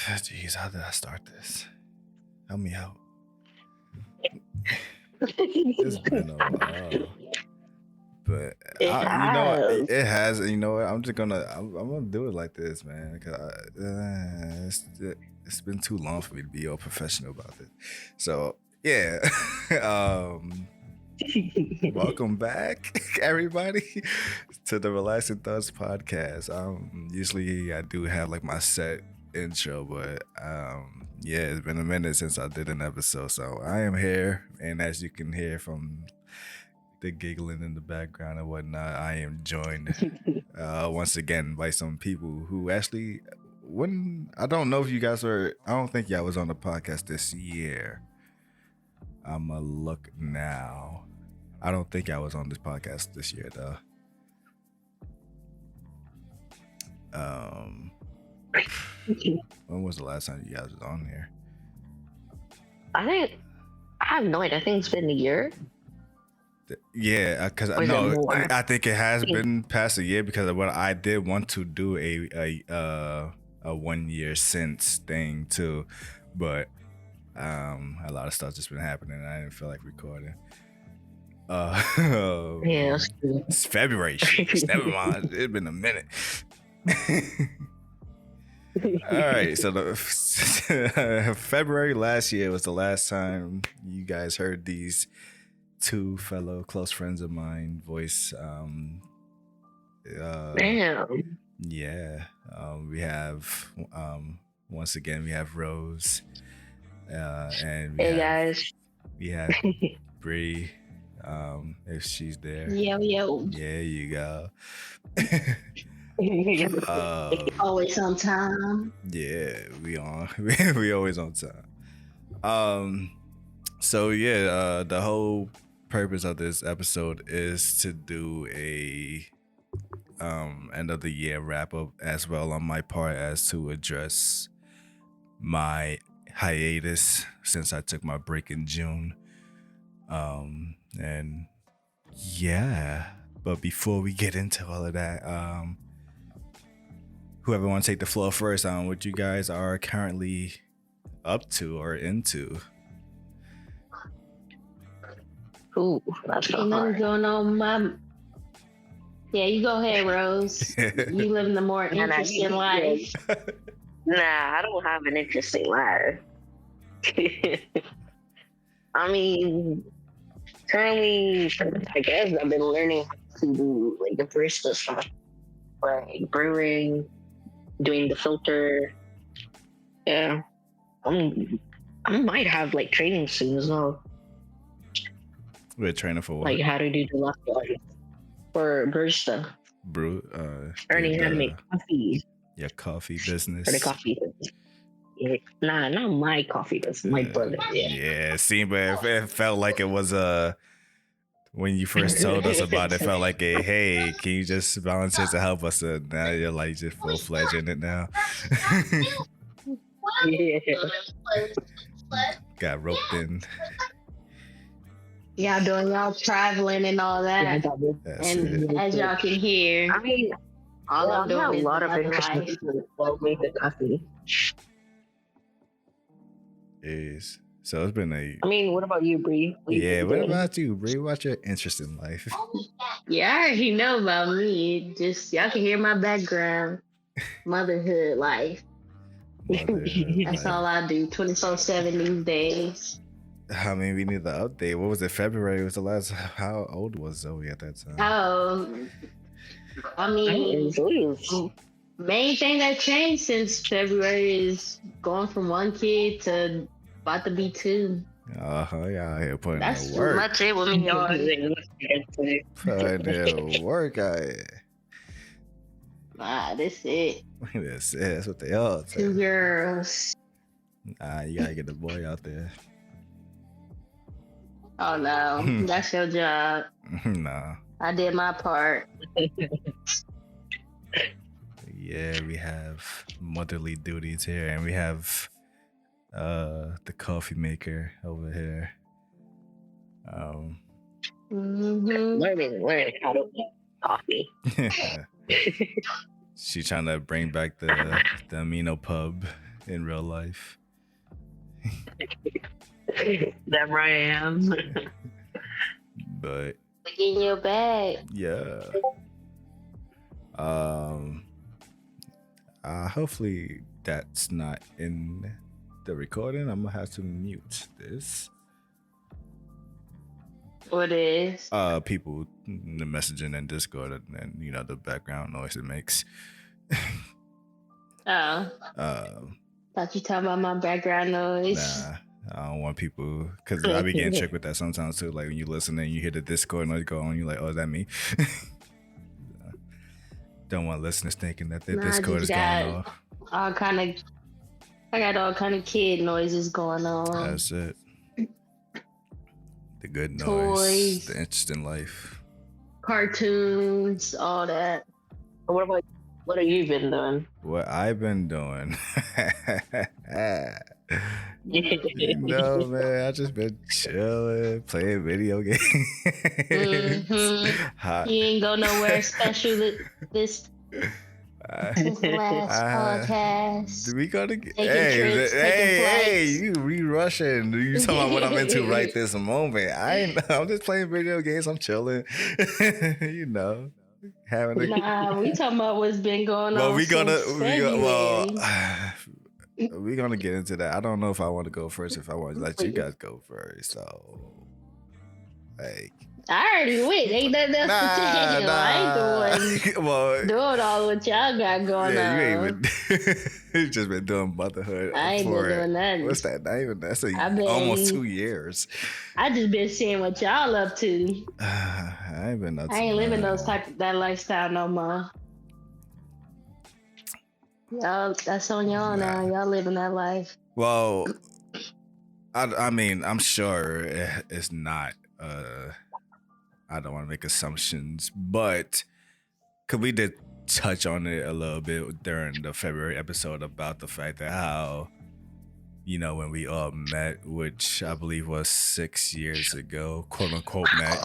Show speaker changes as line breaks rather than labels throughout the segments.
Jeez, how did I start this? Help me out. It's been a while, but
It
you know what?
has.
It has. And you know what? I'm gonna do it like this, man. Because it's been too long for me to be all professional about it. So yeah. Welcome back, everybody, to the Relaxing Thoughts podcast. Usually I do have like my set intro, but yeah, it's been a minute since I did an episode, so I am here, and as you can hear from the giggling in the background and whatnot, I am joined once again by some people who actually, I don't know if you guys were, I don't think y'all was on the podcast this year. I'ma look now. I don't think I was on this podcast this year though. When was the last time you guys was on here?
I have no idea. I think it's been a year.
Yeah, because
Or is it more?
I think it has been past a year because what I did want to do a 1 year since thing too, but a lot of stuff just been happening and I didn't feel like recording.
Yeah, that's true.
It's February. Never mind. It's been a minute. All right, so February last year was the last time you guys heard these two fellow close friends of mine voice.
Damn.
Yeah, we have once again we have Rose, and we have Bree. If she's there.
Yo.
Yeah, you go.
Always on time.
Yeah, we on. We always on time. So yeah, the whole purpose of this episode is to do a end of the year wrap up as well on my part as to address my hiatus since I took my break in June. And yeah, but before we get into all of that, whoever wants to take the floor first on what you guys are currently up to or into.
Ooh, that's so
Ain't nothing
hard.
going on, Yeah, you go ahead, Rose. You living the more
And I
interesting
see
life.
Nah, I don't have an interesting life. I mean, currently, I guess I've been learning how to do like the barista stuff, like brewing, doing the filter. Yeah, I might have like training soon as well,
We're training for what?
like how to do the latte for barista,
Brew.
learning how to make coffee
Your coffee business.
for the coffee. Yeah. Nah, not my coffee. That's my brother. Yeah.
Yeah, see, but it felt like it was when you first told us about it, felt like a hey, can you just volunteer to help us? Now you're like just full fledged in it now.
Yeah.
Got roped in.
Y'all doing y'all traveling and all that.
That's
And
it.
as y'all can hear,
I mean,
all I'm
I have
doing
a
is
lot of
another
interesting
life.
people that make the coffee.
Is so it's been a
I mean, what about you, Bree?
yeah. What about you, Bree? What's your interesting life?
Yeah, I already know about me. Just y'all can hear my background. Motherhood life. That's all I do 24/7 these days.
I mean, we need the update. What was it? February was the last. How old was Zoe at that time?
I mean, main thing that changed since February is going from one kid to about to be two.
Yeah, here putting
That's
in
too
work.
much it with me, y'all.
Putting in work out here.
Nah, that's it.
That's it. That's what they all
Two
say.
girls.
Nah, you gotta get the boy out there.
Oh no, that's your job.
Nah.
I did my part.
Yeah, we have motherly duties here, and we have the coffee maker over here.
Learning how to make coffee.
She's trying to bring back the Amino pub. in real life.
That I am.
But
Look in your bag.
yeah. Hopefully that's not in the recording. I'm gonna have to mute this.
What is?
People the messaging in Discord and you know the background noise it makes.
Oh. Thought you talking about my background noise.
Nah, I don't want people because I be getting tricked with that sometimes too. Like when you listen and you hear the Discord noise go on, you're like, "Oh, is that me?" Don't want listeners thinking that the Discord is going off.
I got all kind of kid noises going on.
That's it. The good noise,
Toys,
the interesting life,
cartoons, all that.
What have you been doing?
What I've been doing. No, man, I just been chilling, playing video games.
Mm-hmm. You ain't go nowhere special this last podcast.
We gotta get hey, you re-rushing. You talking about what I'm into right this moment. I'm just playing video games, I'm chilling. You know. We
talking about what's been going on.
We're gonna get into that. I don't know if I want to go first. If I want to let you guys go first, so like
I already went. Ain't nothing else to tell you. I ain't the one doing all what y'all got going on.
You ain't been. You just been doing motherhood.
I ain't been doing nothing.
What's that? Not even. That's almost 2 years.
I just been seeing what y'all up to.
I ain't been.
I ain't living that lifestyle no more. Y'all, that's on y'all now. Y'all living that life.
Well, I mean, I'm sure it's not. I don't want to make assumptions, but could we did touch on it a little bit during the February episode about the fact that how, you know, when we all met, which I believe was 6 years ago, quote unquote met.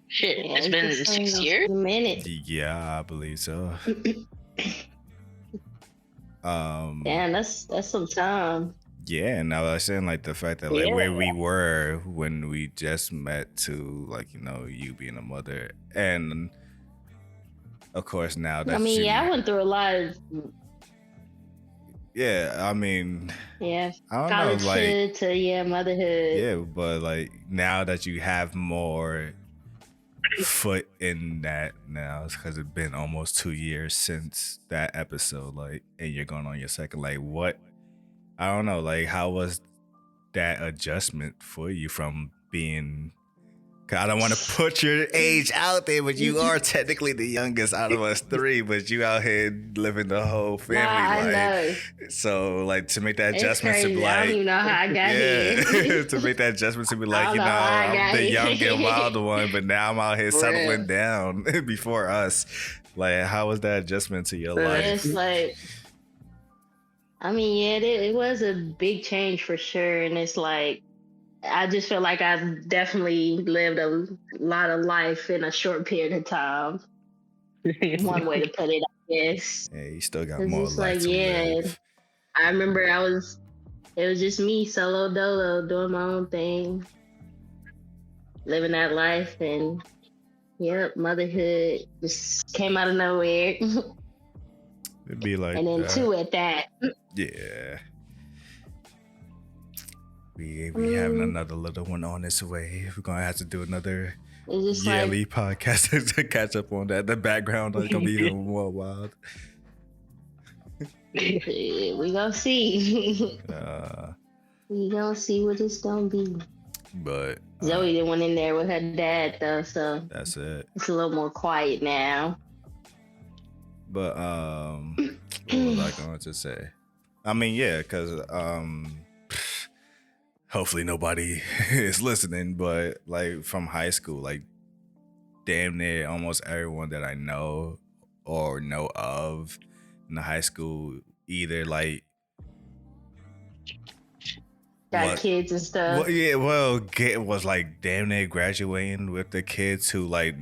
Shit, it's been 6 years?
A minute.
Yeah, I believe so.
Damn, that's some time.
Yeah, and I was saying like the fact that like where we were when we just met to like, you know, you being a mother, and of course now that
I went through a lot of
I mean
I
don't
college
know, like
to motherhood.
Yeah, but like now that you have more foot in that now, because it's been almost 2 years since that episode, like, and you're going on your second, like what, I don't know, like how was that adjustment for you from being, I don't want to put your age out there, but you are technically the youngest out of us three, but you out here living the whole family life. So like to make that adjustment to be like,
I don't even know how I got here.
To make that adjustment to be like, you know, I'm the young and wild one, but now I'm out here settling down before us. Like, how was that adjustment to your life?
It's like, I mean, it was a big change for sure, and it's like, I just feel like I've definitely lived a lot of life in a short period of time. One way to put it, I guess.
Yeah, you still got more life to live.
I remember it was just me, solo dolo, doing my own thing, living that life, and motherhood just came out of nowhere.
It'd be like,
and then two at that.
Yeah. We having another little one on its way. We're gonna have to do another yearly podcast to catch up on that. The background is gonna be even more wild.
We gonna see. We gonna see what it's gonna be.
But
Zoe the one in there with her dad though, so
that's it.
It's a little more quiet now.
But what was I going to say? I mean, yeah, because hopefully nobody is listening, but like from high school, like damn near almost everyone that I know or know of in the high school either like
got kids and stuff.
Was like damn near graduating with the kids who like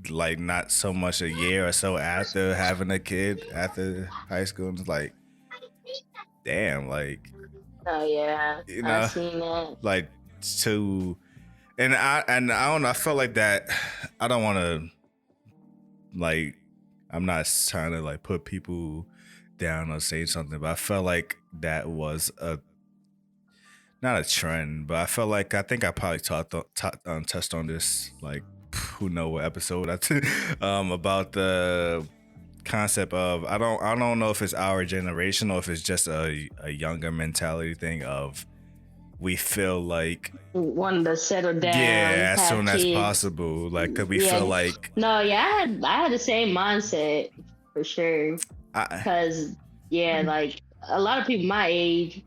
like not so much a year or so after having a kid after high school, and it's like, damn, like,
Oh yeah,
you
I
know,
seen that.
like to, and I don't know, I felt like that. I don't want to, like, I'm not trying to like put people down or say something, but I felt like that was a not a trend, but I felt like I think I probably touched on this, like, who know what episode about the concept of I don't know if it's our generation or if it's just a younger mentality thing of we feel like
Wanted to settle down,
yeah, as
have
soon as
kids.
possible, like, cause we
Yeah.
feel like
No, yeah, I had the same mindset for sure.
I,
Cause yeah, like a lot of people my age,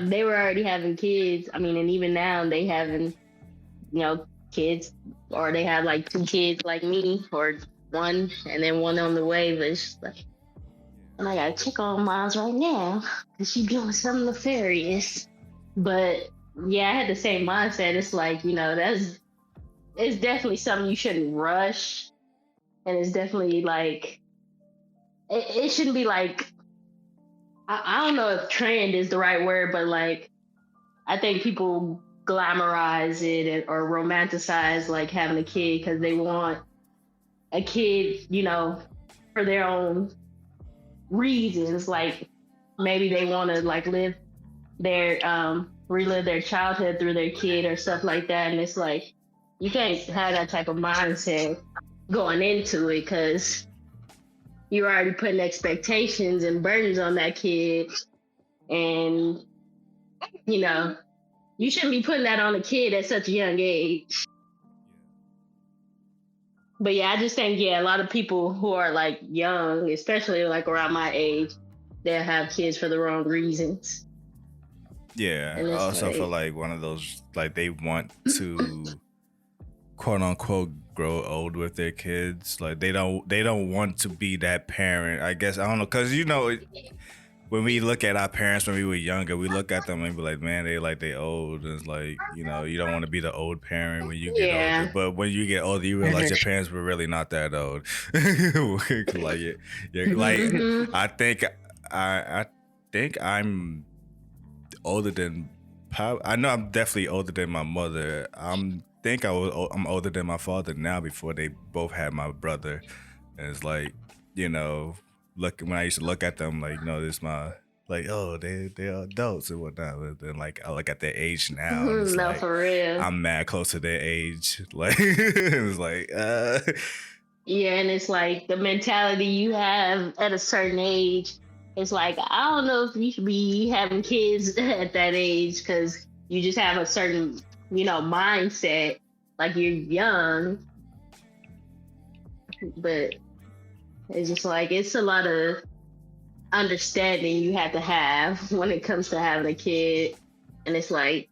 they were already having kids. I mean, and even now they having, kids, or they have like 2 kids like me, or one, and then one on the way. But it's just like, and I gotta check on Miles right now because she doing something nefarious. But yeah, I had the same mindset. It's like, it's definitely something you shouldn't rush, and it's definitely like it shouldn't be like I don't know if trend is the right word, but like I think people glamorize it or romanticize like having a kid because they want a kid, for their own reasons. Like maybe they want to like relive their childhood through their kid or stuff like that. And it's like you can't have that type of mindset going into it because you're already putting expectations and burdens on that kid. And, you shouldn't be putting that on a kid at such a young age. But yeah, I just think, a lot of people who are like young, especially like around my age, they'll have kids for the wrong reasons.
yeah, I also feel like one of those, like, they want to quote unquote grow old with their kids. Like they don't want to be that parent, I guess. I don't know, because when we look at our parents when we were younger, we look at them and be like, man, they old. And it's like, you don't want to be the old parent when you get older. But when you get older, you realize your parents were really not that old. I think I'm older than I know I'm definitely older than my mother. I'm older than my father now before they both had my brother. And it's like, when I used to look at them, like, this my, like, oh, they're adults and whatnot. But then, like, I look at their age now. And it's like,
for real.
I'm mad close to their age. Like, it's like,
yeah, and it's like the mentality you have at a certain age. It's like, I don't know if you should be having kids at that age because you just have a certain, mindset. Like you're young. But it's just like, it's a lot of understanding you have to have when it comes to having a kid. And it's like,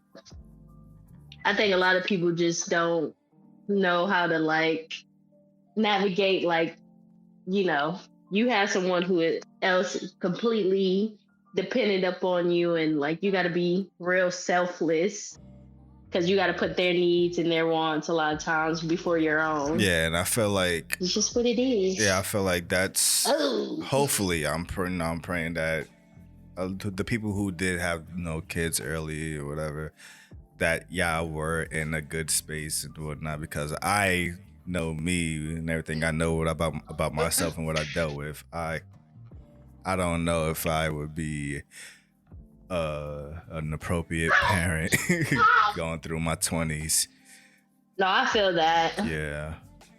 I think a lot of people just don't know how to like navigate, like, you have someone who else is completely dependent upon you, and like you got to be real selfless because you got to put their needs and their wants a lot of times before your own.
Yeah, and I feel like
it's just what it is.
Yeah, I feel like that's hopefully I'm praying that the people who did have kids early or whatever, that were in a good space and whatnot, because I know me and everything I know about myself and what I dealt with. I don't know if I would be an appropriate parent going through my 20s.
No, I feel that.
Yeah.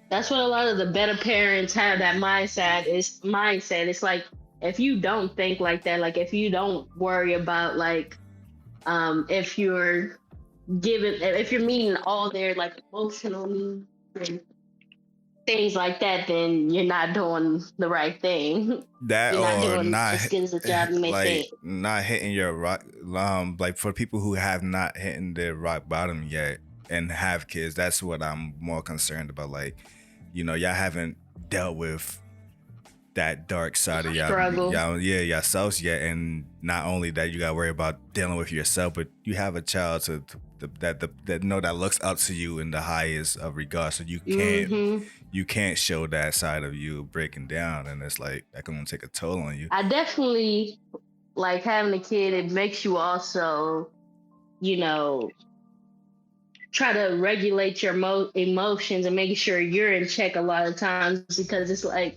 That's what a lot of the better parents have, that mindset. It's like, if you don't think like that, like if you don't worry about like, if you're meeting all their like emotional needs and things like that, then you're not doing the right thing.
That
you're not doing
not
as good as the job you may think.
Not hitting your rock, like for people who have not hit their rock bottom yet and have kids, that's what I'm more concerned about. Like, y'all haven't dealt with that dark side of
Struggle.
yourselves yet, and not only that, you gotta worry about dealing with yourself, but you have a child that know that looks up to you in the highest of regard, so you can't show that side of you breaking down, and it's like that can take a toll on you.
I definitely like having a kid. It makes you also, you know, try to regulate your emotions and making sure you're in check a lot of times, because it's like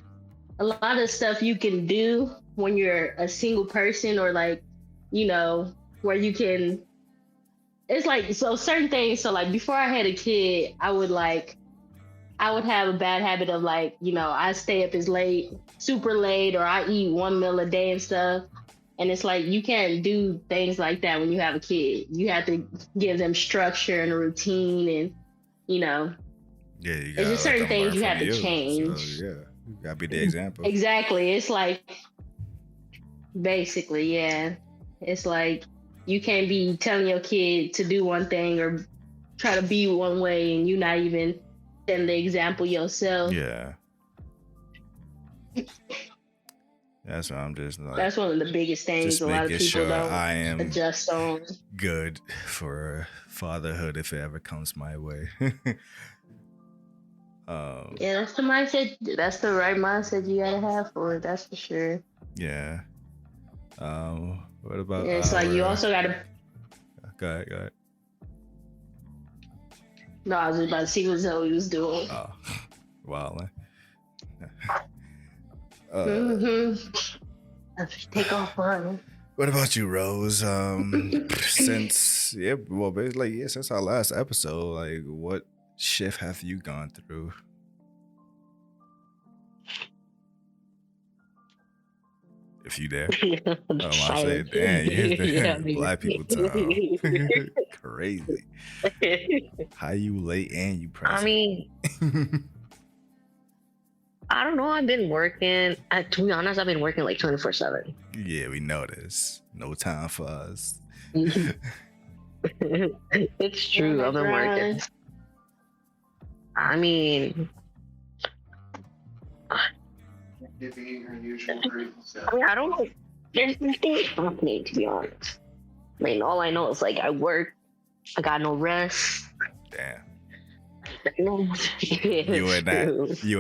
a lot of stuff you can do when you're a single person, or like, you know, where you can, it's like, so certain things. So like before I had a kid, I would have a bad habit of like, you know, I stay up as late, super late, or I eat one meal a day and stuff. And it's like, you can't do things like that when you have a kid. You have to give them structure and a routine, and, you know,
Yeah, you
there's just certain things you have to change.
So, yeah, you gotta be the example.
Exactly. It's like, basically, yeah. It's like, you can't be telling your kid to do one thing or try to be one way, and you not even setting the example yourself.
Yeah. That's what I'm just like.
That's one of the biggest things a lot of people don't
I am
adjust on.
Good for fatherhood if it ever comes my way.
Yeah, that's the mindset. That's the right mindset you gotta have for it. That's for sure.
Yeah. What about?
Yeah, it's like you also gotta.
Go ahead.
No, I was just about to see what Zoe was doing.
Oh, wow.
Take off running.
What about you, Rose? Since since our last episode, like, what shift have you gone through? If you there. I say, damn, you black people time. Crazy. How you late and you present?
I mean, I don't know. I've been working. To be honest, I've been working like 24/7.
Yeah, we know this. No time for us.
It's true. I've been working. I mean, I don't know. There's nothing happening, to be honest. I mean, all I know is like I work. I got no rest.
Damn.
You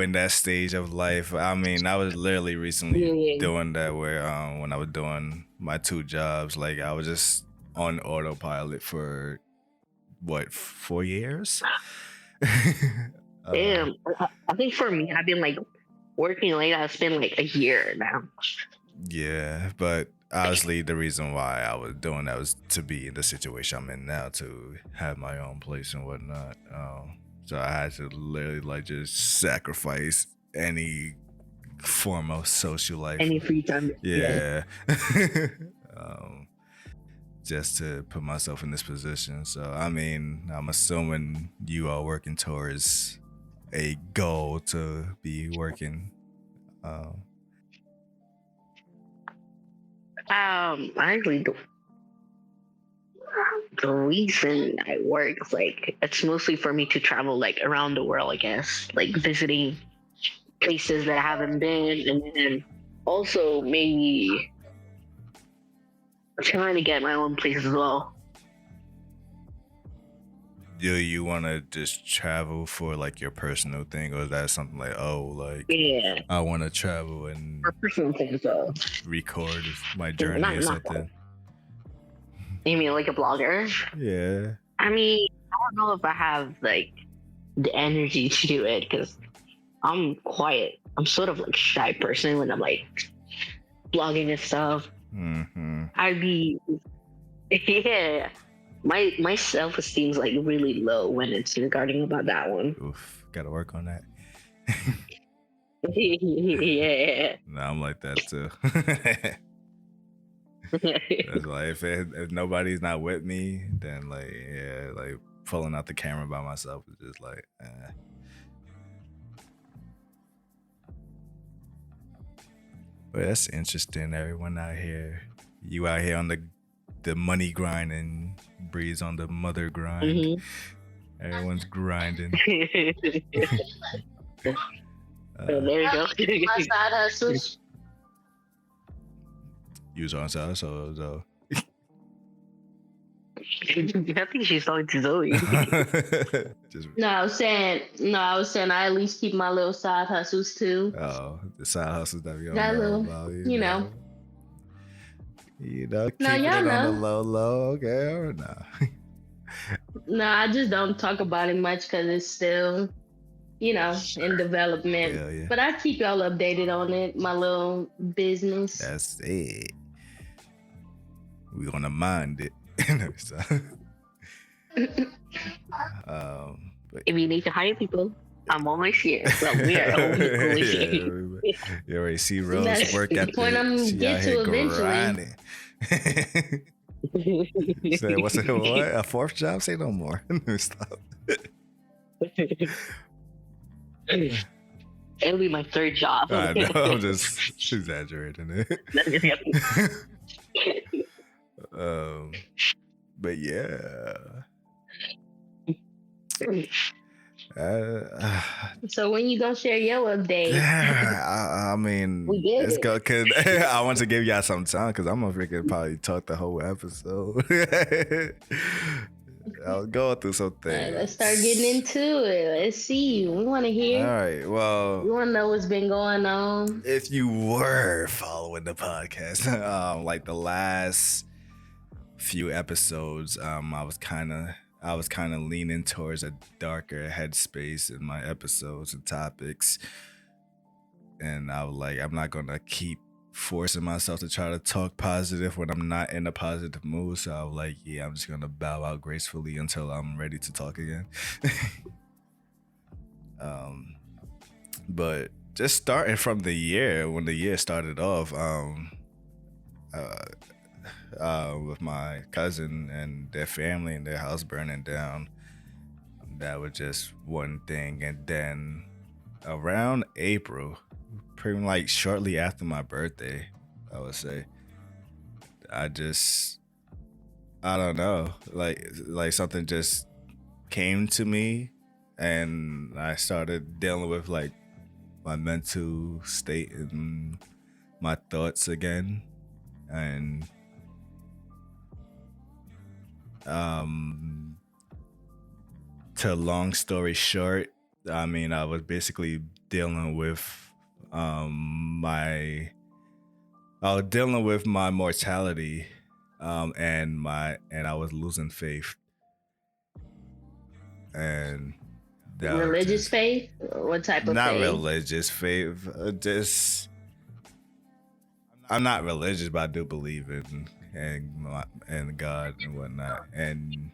in that stage of life. I mean, I was literally recently doing that, where when I was doing my 2 jobs, like I was just on autopilot for 4 years.
Damn. I think for me, I've been like working late. I've been like a year now.
Yeah, but obviously the reason why I was doing that was to be in the situation I'm in now, to have my own place and whatnot. So I had to literally like just sacrifice any form of social life,
any free time.
Yeah. Just to put myself in this position. So I mean, I'm assuming you are working towards a goal to be working.
I actually do. The reason I work is like it's mostly for me to travel like around the world, I guess, like visiting places that I haven't been, and then also maybe trying to get my own place as well.
Do you want to just travel for like your personal thing, or is that something like,
yeah,
I want to travel and
for personal things though,
record my journey or something?
You mean like a blogger?
Yeah.
I mean, I don't know if I have like the energy to do it, because I'm quiet. I'm sort of like shy person when I'm like blogging and stuff.
Mm-hmm.
I'd be, yeah. My self-esteem is like really low when it's regarding about that one.
Oof, gotta work on that.
Yeah.
No, I'm like that too. It's like if nobody's not with me, then like pulling out the camera by myself is just like. But that's interesting. Everyone out here, you out here on the money grind, and Bree's on the mother grind.
Mm-hmm.
Everyone's grinding.
So there you go.
My side hustles.
You was on side, so.
I think she's talking to Zoe.
Just
I was saying I at least keep my little side hustles too.
the side hustles that we don't
That
know
little,
about,
you know.
keeping
No,
it
y'all
on the
know.
low, okay, or nah.
No, I just don't talk about it much because it's still, in development.
Hell yeah.
But I keep y'all updated on it, my little business.
That's it. We gonna mind it. So, but
If you need to hire people, I'm always here. So we are always here.
You already see Rose
That's
work
the
at
point I'm
she
get
out
to
here
eventually.
grinding. Say, what's it? What? A fourth job? Say no more. Stop.
It'll be my third job.
I know. I'm just exaggerating it. But yeah.
So when you gonna share your update?
I mean,
We did
it's
it.
good because I want to give y'all some time because I'm gonna freaking probably talk the whole episode. I was going through some things.
Let's start getting into it. Let's see. We want to hear.
All right. Well,
We want to know what's been going on.
if you were following the podcast, like the last few episodes, I was kind of leaning towards a darker headspace in my episodes and topics, and I was like, I'm not gonna keep forcing myself to try to talk positive when I'm not in a positive mood. So I was like, yeah, I'm just gonna bow out gracefully until I'm ready to talk again. But just starting from the year, when the year started off, with my cousin and their family and their house burning down, that was just one thing. And then around April, pretty much like shortly after my birthday, I would say, I don't know, like something just came to me, and I started dealing with like my mental state and my thoughts again. And to long story short, I mean, I was basically dealing with my mortality, and I was losing faith, and that was
Religious
just-
faith? What type of
not
faith?
religious faith, just I'm not religious, but I do believe in and God and whatnot. And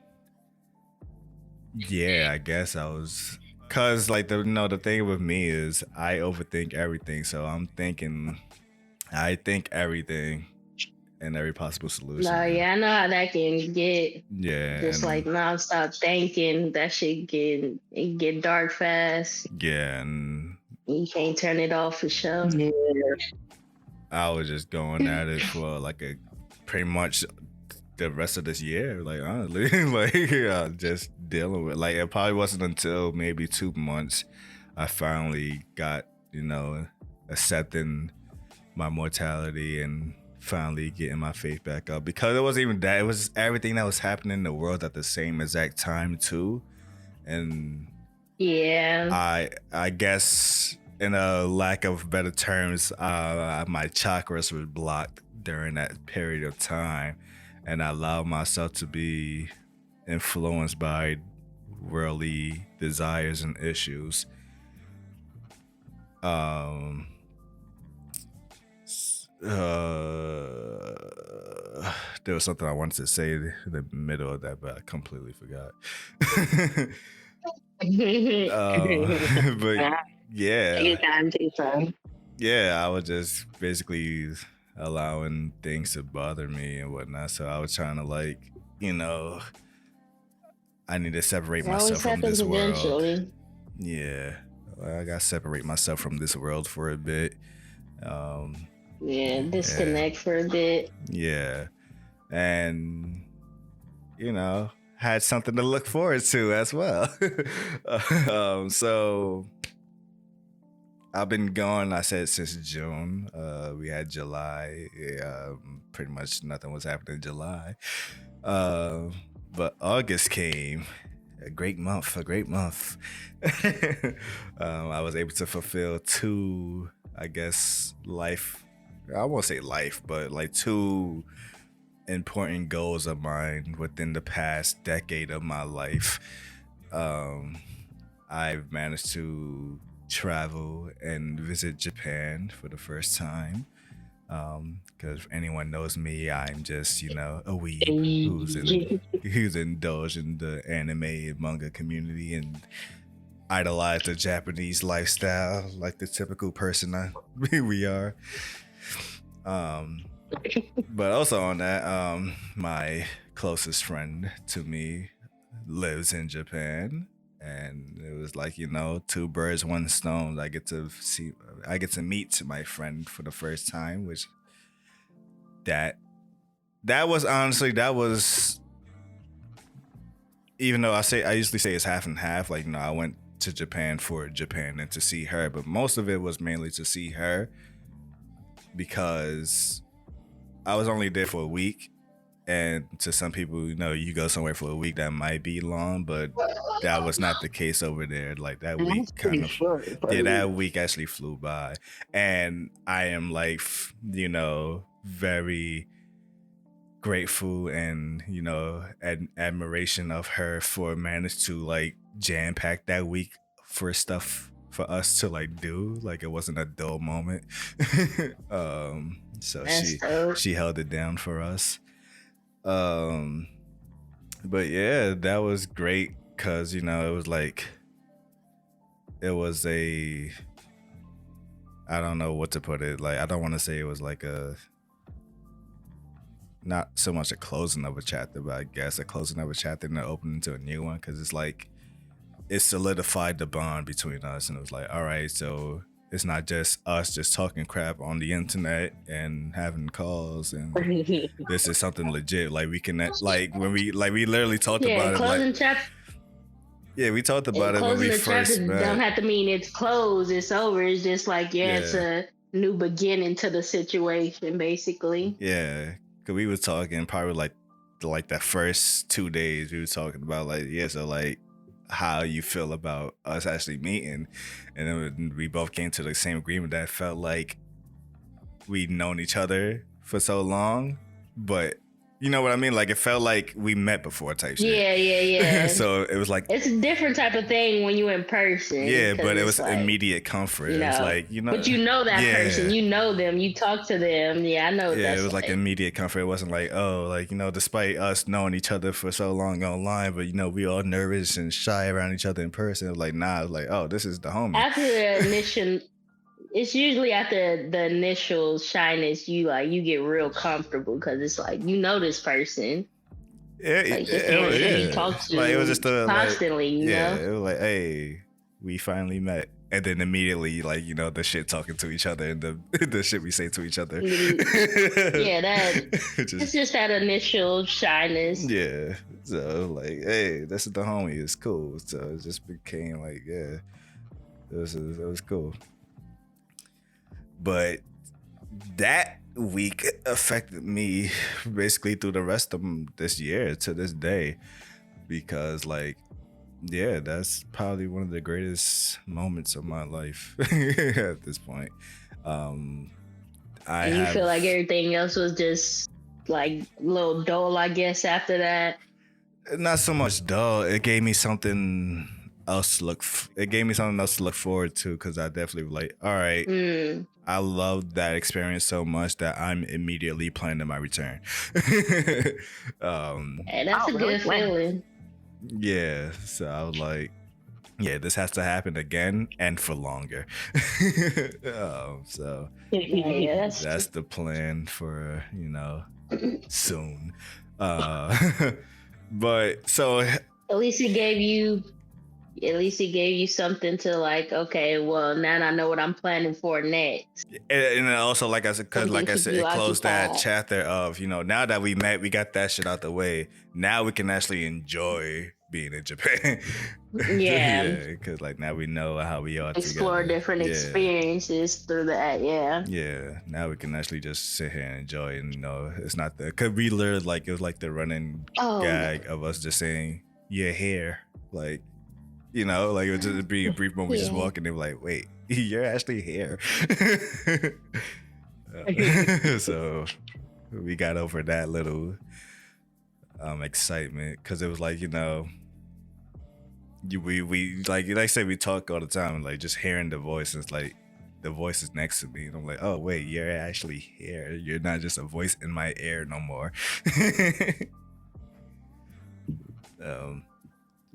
yeah, I guess I was, cause like the thing with me is I overthink everything. So I think everything and every possible solution.
No, yeah, I know how that can get.
Yeah.
Just
and-
like nonstop thinking, that shit get dark fast.
yeah, and
You can't turn it off for sure.
Yeah.
I was just going at it for like pretty much the rest of this year, like honestly, like just dealing with, like, it probably wasn't until maybe 2 months I finally got, accepting my mortality and finally getting my faith back up, because it wasn't even that, it was everything that was happening in the world at the same exact time too. And
Yeah.
I guess, in a lack of better terms, my chakras were blocked during that period of time, and I allowed myself to be influenced by worldly desires and issues. There was something I wanted to say in the middle of that, but I completely forgot. But yeah.
Take your time, take your time.
Yeah, I was just basically allowing things to bother me and whatnot. So I was trying to, like, I need to separate
It
myself
always
from
happens
this world.
eventually.
Yeah, I gotta separate myself from this world for a bit.
Yeah, disconnect for a bit.
Yeah, and had something to look forward to as well. So I've been gone. I said since June. We had July. Pretty much nothing was happening in July. Uh, but August came. A great month. A great month. I was able to fulfill two, I guess, life. I won't say life, but like two important goals of mine within the past decade of my life. Um, I've managed to travel and visit Japan for the first time. Because if anyone knows me, I'm just a weeb who's indulged in the anime and manga community and idolize the Japanese lifestyle like the typical person we are. But also on that, my closest friend to me lives in Japan, and it was like two birds, one stone. I get to meet my friend for the first time, which that was honestly even though I usually say it's half and half. Like I went to Japan for Japan and to see her, but most of it was mainly to see her because I was only there for a week, and to some people, you go somewhere for a week that might be long, but that was not the case over there. Like that week that week actually flew by, and I am like, very grateful and admiration of her for managed to like jam pack that week for stuff for us to like do. Like it wasn't a dull moment. So she held it down for us. But yeah, that was great because it was a, I don't know what to put it, like I don't want to say it was like a, not so much a closing of a chapter, but I guess a closing of a chapter and an opening to a new one, because it's like it solidified the bond between us, and it was like, all right, so it's not just us just talking crap on the internet and having calls, and this is something legit. Like we can, like when we literally talked about it. Like, yeah, we talked about it when we first met.
Don't have to mean it's closed, it's over. It's just like it's a new beginning to the situation, basically.
Yeah, because we were talking probably like that first 2 days. We were talking about so like how you feel about us actually meeting, and then we both came to the same agreement that it felt like we'd known each other for so long, but you know what I mean? Like it felt like we met before type shit.
Yeah.
So it was like
it's a different type of thing when you're in person.
Yeah, but it was like, immediate comfort. It was like
but that person, you know them, you talk to them. Yeah, I know.
Yeah, it was like immediate comfort. It wasn't like despite us knowing each other for so long online, but we all nervous and shy around each other in person. It was like it was like, oh, this is the homie.
After the initial. It's usually after the initial shyness, you get real comfortable because it's like this person.
Yeah,
you talk to like, it was just constantly. You know,
it was like, hey, we finally met, and then immediately, the shit talking to each other and the shit we say to each other.
It's just that initial shyness.
Yeah, so like, hey, this is the homie. It's cool. So it just became like, it was cool. But that week affected me basically through the rest of this year to this day, because that's probably one of the greatest moments of my life at this point.
And you feel like everything else was just like a little dull, I guess, after that?
Not so much dull. It gave me something else to look forward to, because I definitely was like, all right, I love that experience so much that I'm immediately planning my return.
Hey, that's a good feeling.
Yeah, so I was like, yeah, this has to happen again and for longer. So that's the plan for soon. But so
at least it gave you something to like, okay, well, now I know what I'm planning for next.
And also, like I said, it closed that chapter of, now that we met, we got that shit out the way. Now we can actually enjoy being in Japan.
Yeah.
Because like now we know how we are
Explore
together.
different experiences through that. Yeah.
Yeah, now we can actually just sit here and enjoy, and it's not the, cause we learned like it was like the running
Oh,
gag of us just saying "you're here," like like it was just be a brief moment, we just
Yeah.
walking, they were like, "Wait, you're actually here." So we got over that little excitement because it was like we like I say we talk all the time, and like just hearing the voice, it's like the voice is next to me, and I'm like, oh wait, you're actually here. You're not just a voice in my ear no more.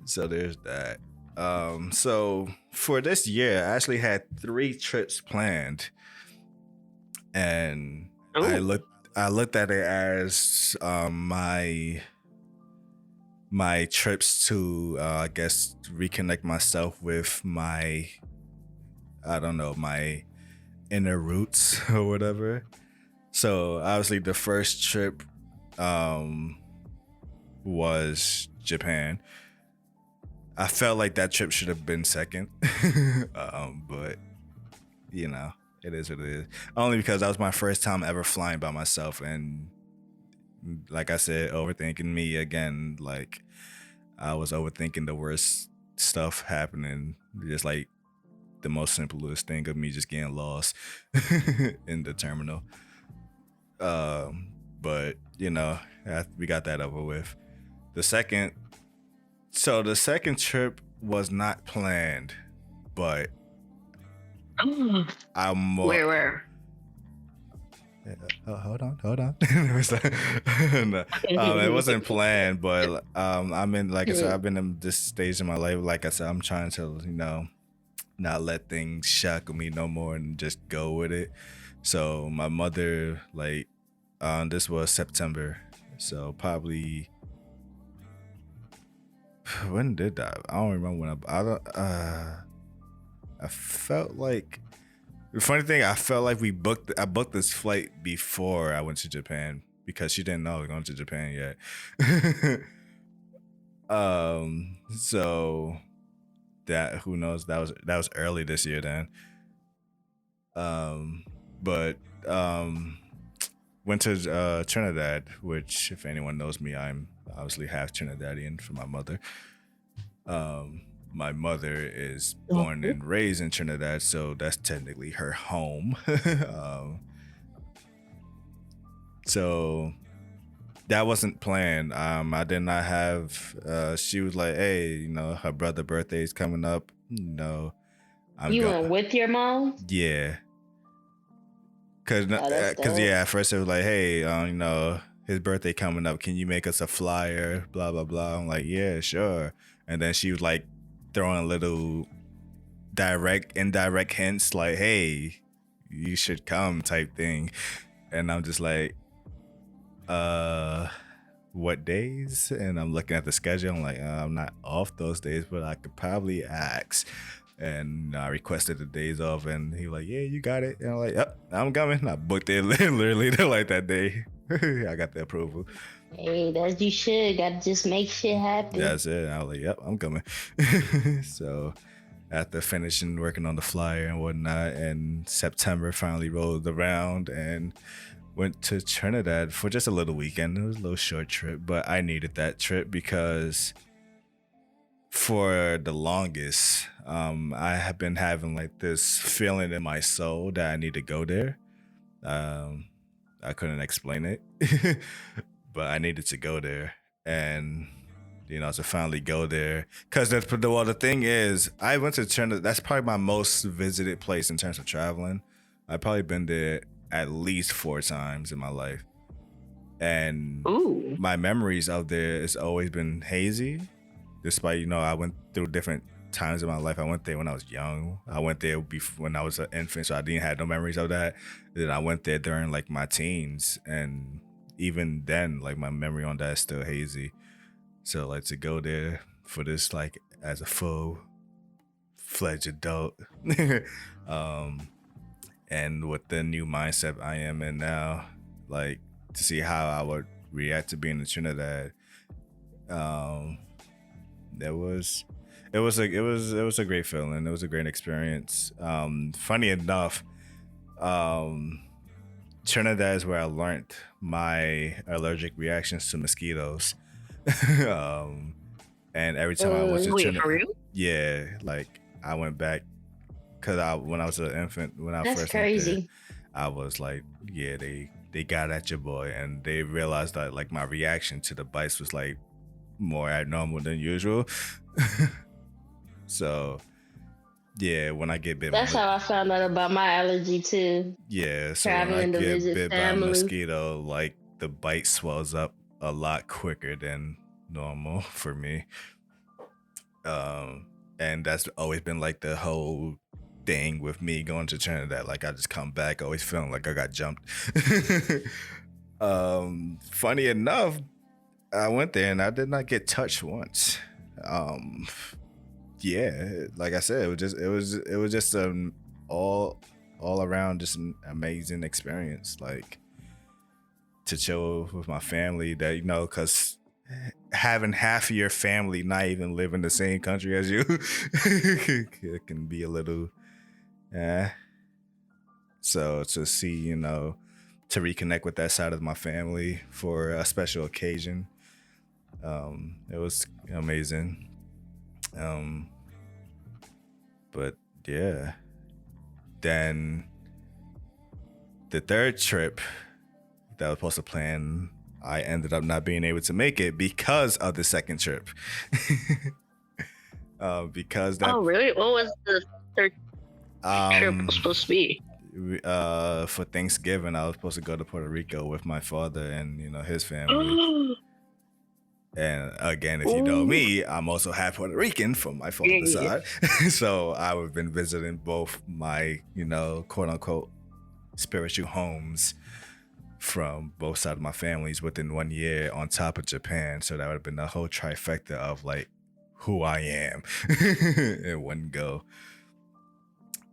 So there's that. So for this year, I actually had 3 trips planned, and I looked at it as my trips to I guess reconnect myself with my my inner roots or whatever. So obviously the first trip was Japan. I felt like that trip should have been second. But it is what it is. Only because that was my first time ever flying by myself, and like I said, overthinking me again. Like I was overthinking the worst stuff happening, just like the most simplest thing of me just getting lost in the terminal. But we got that over with. The second trip was not planned, but I'm more.
Where?
Hold on. No, it wasn't planned, but I'm in, like I said, I've been in this stage in my life. Like I said, I'm trying to not let things shackle me no more and just go with it. So my mother, like, this was September, so probably when did that? I don't remember when I felt like. The funny thing, I felt like I booked this flight before I went to Japan because she didn't know I was going to Japan yet. So that, who knows, that was early this year then. But went to Trinidad, which, if anyone knows me, I'm obviously half Trinidadian from my mother. My mother is born and raised in Trinidad, so that's technically her home. So that wasn't planned. I did not have. She was like, "Hey, her brother's birthday is coming up.
You went with your mom?
Yeah. Cause at first it was like, hey, his birthday coming up. Can you make us a flyer? Blah blah blah. I'm like, yeah, sure. And then she was like throwing little indirect hints like, hey, you should come type thing. And I'm just like, what days? And I'm looking at the schedule. I'm like, I'm not off those days, but I could probably ask. And I requested the days off, and he was like, yeah, you got it. And I'm like, yep, I'm coming. I booked it literally like that day. I got the approval.
Hey, as you should. Gotta just make shit happen.
That's it. I was like, yep, I'm coming. So after finishing working on the flyer and whatnot, and September finally rolled around, and went to Trinidad for just a little weekend. It was a little short trip, but I needed that trip because for the longest, I have been having like this feeling in my soul that I need to go there. I couldn't explain it, but I needed to go there, and to finally go there. Because the thing is, I went to Trinidad. That's probably my most visited place in terms of traveling. I've probably been there at least 4 times in my life, and my memories of there has always been hazy. Despite I went through different times in my life. I went there when I was young. I went there when I was an infant, so I didn't have no memories of that. Then I went there during like my teens, and even then, like my memory on that is still hazy. So like to go there for this, like as a full-fledged adult, and with the new mindset I am in now, like to see how I would react to being in Trinidad. it was a great feeling. It was a great experience. Funny enough, Trinidad is where I learned my allergic reactions to mosquitoes. um, and every time I went to
Wait, for
Trinidad,
real?
yeah, like I went back because when I was an infant, when I
That's
first went there,
crazy.
I was like, yeah, they got at your boy, and they realized that like my reaction to the bites was like more abnormal than usual. So yeah, when I get bit,
That's how I found out about my allergy too.
yeah, so when I
Traveling to
get
visit
bit by a
family.
mosquito, like the bite swells up a lot quicker than normal for me. And that's always been like the whole thing with me going to Trinidad. Like I just come back always feeling like I got jumped. Funny enough, I went there and I did not get touched once. Um, yeah, like I said, it was just all around just an amazing experience. Like to chill with my family, that because having half of your family not even live in the same country as you, it can be a little, eh. So to see, to reconnect with that side of my family for a special occasion, it was amazing. But yeah, then the third trip that I was supposed to plan, I ended up not being able to make it because of the second trip. Because that
Oh, really? What was the third trip
um
supposed to be?
for Thanksgiving I was supposed to go to Puerto Rico with my father and his family. And again, if you know
Ooh.
me, I'm also half Puerto Rican from my father's
Yeah.
side. So I've been visiting both my, quote unquote spiritual homes from both sides of my families within 1 year on top of Japan. So that would have been the whole trifecta of like who I am in one go.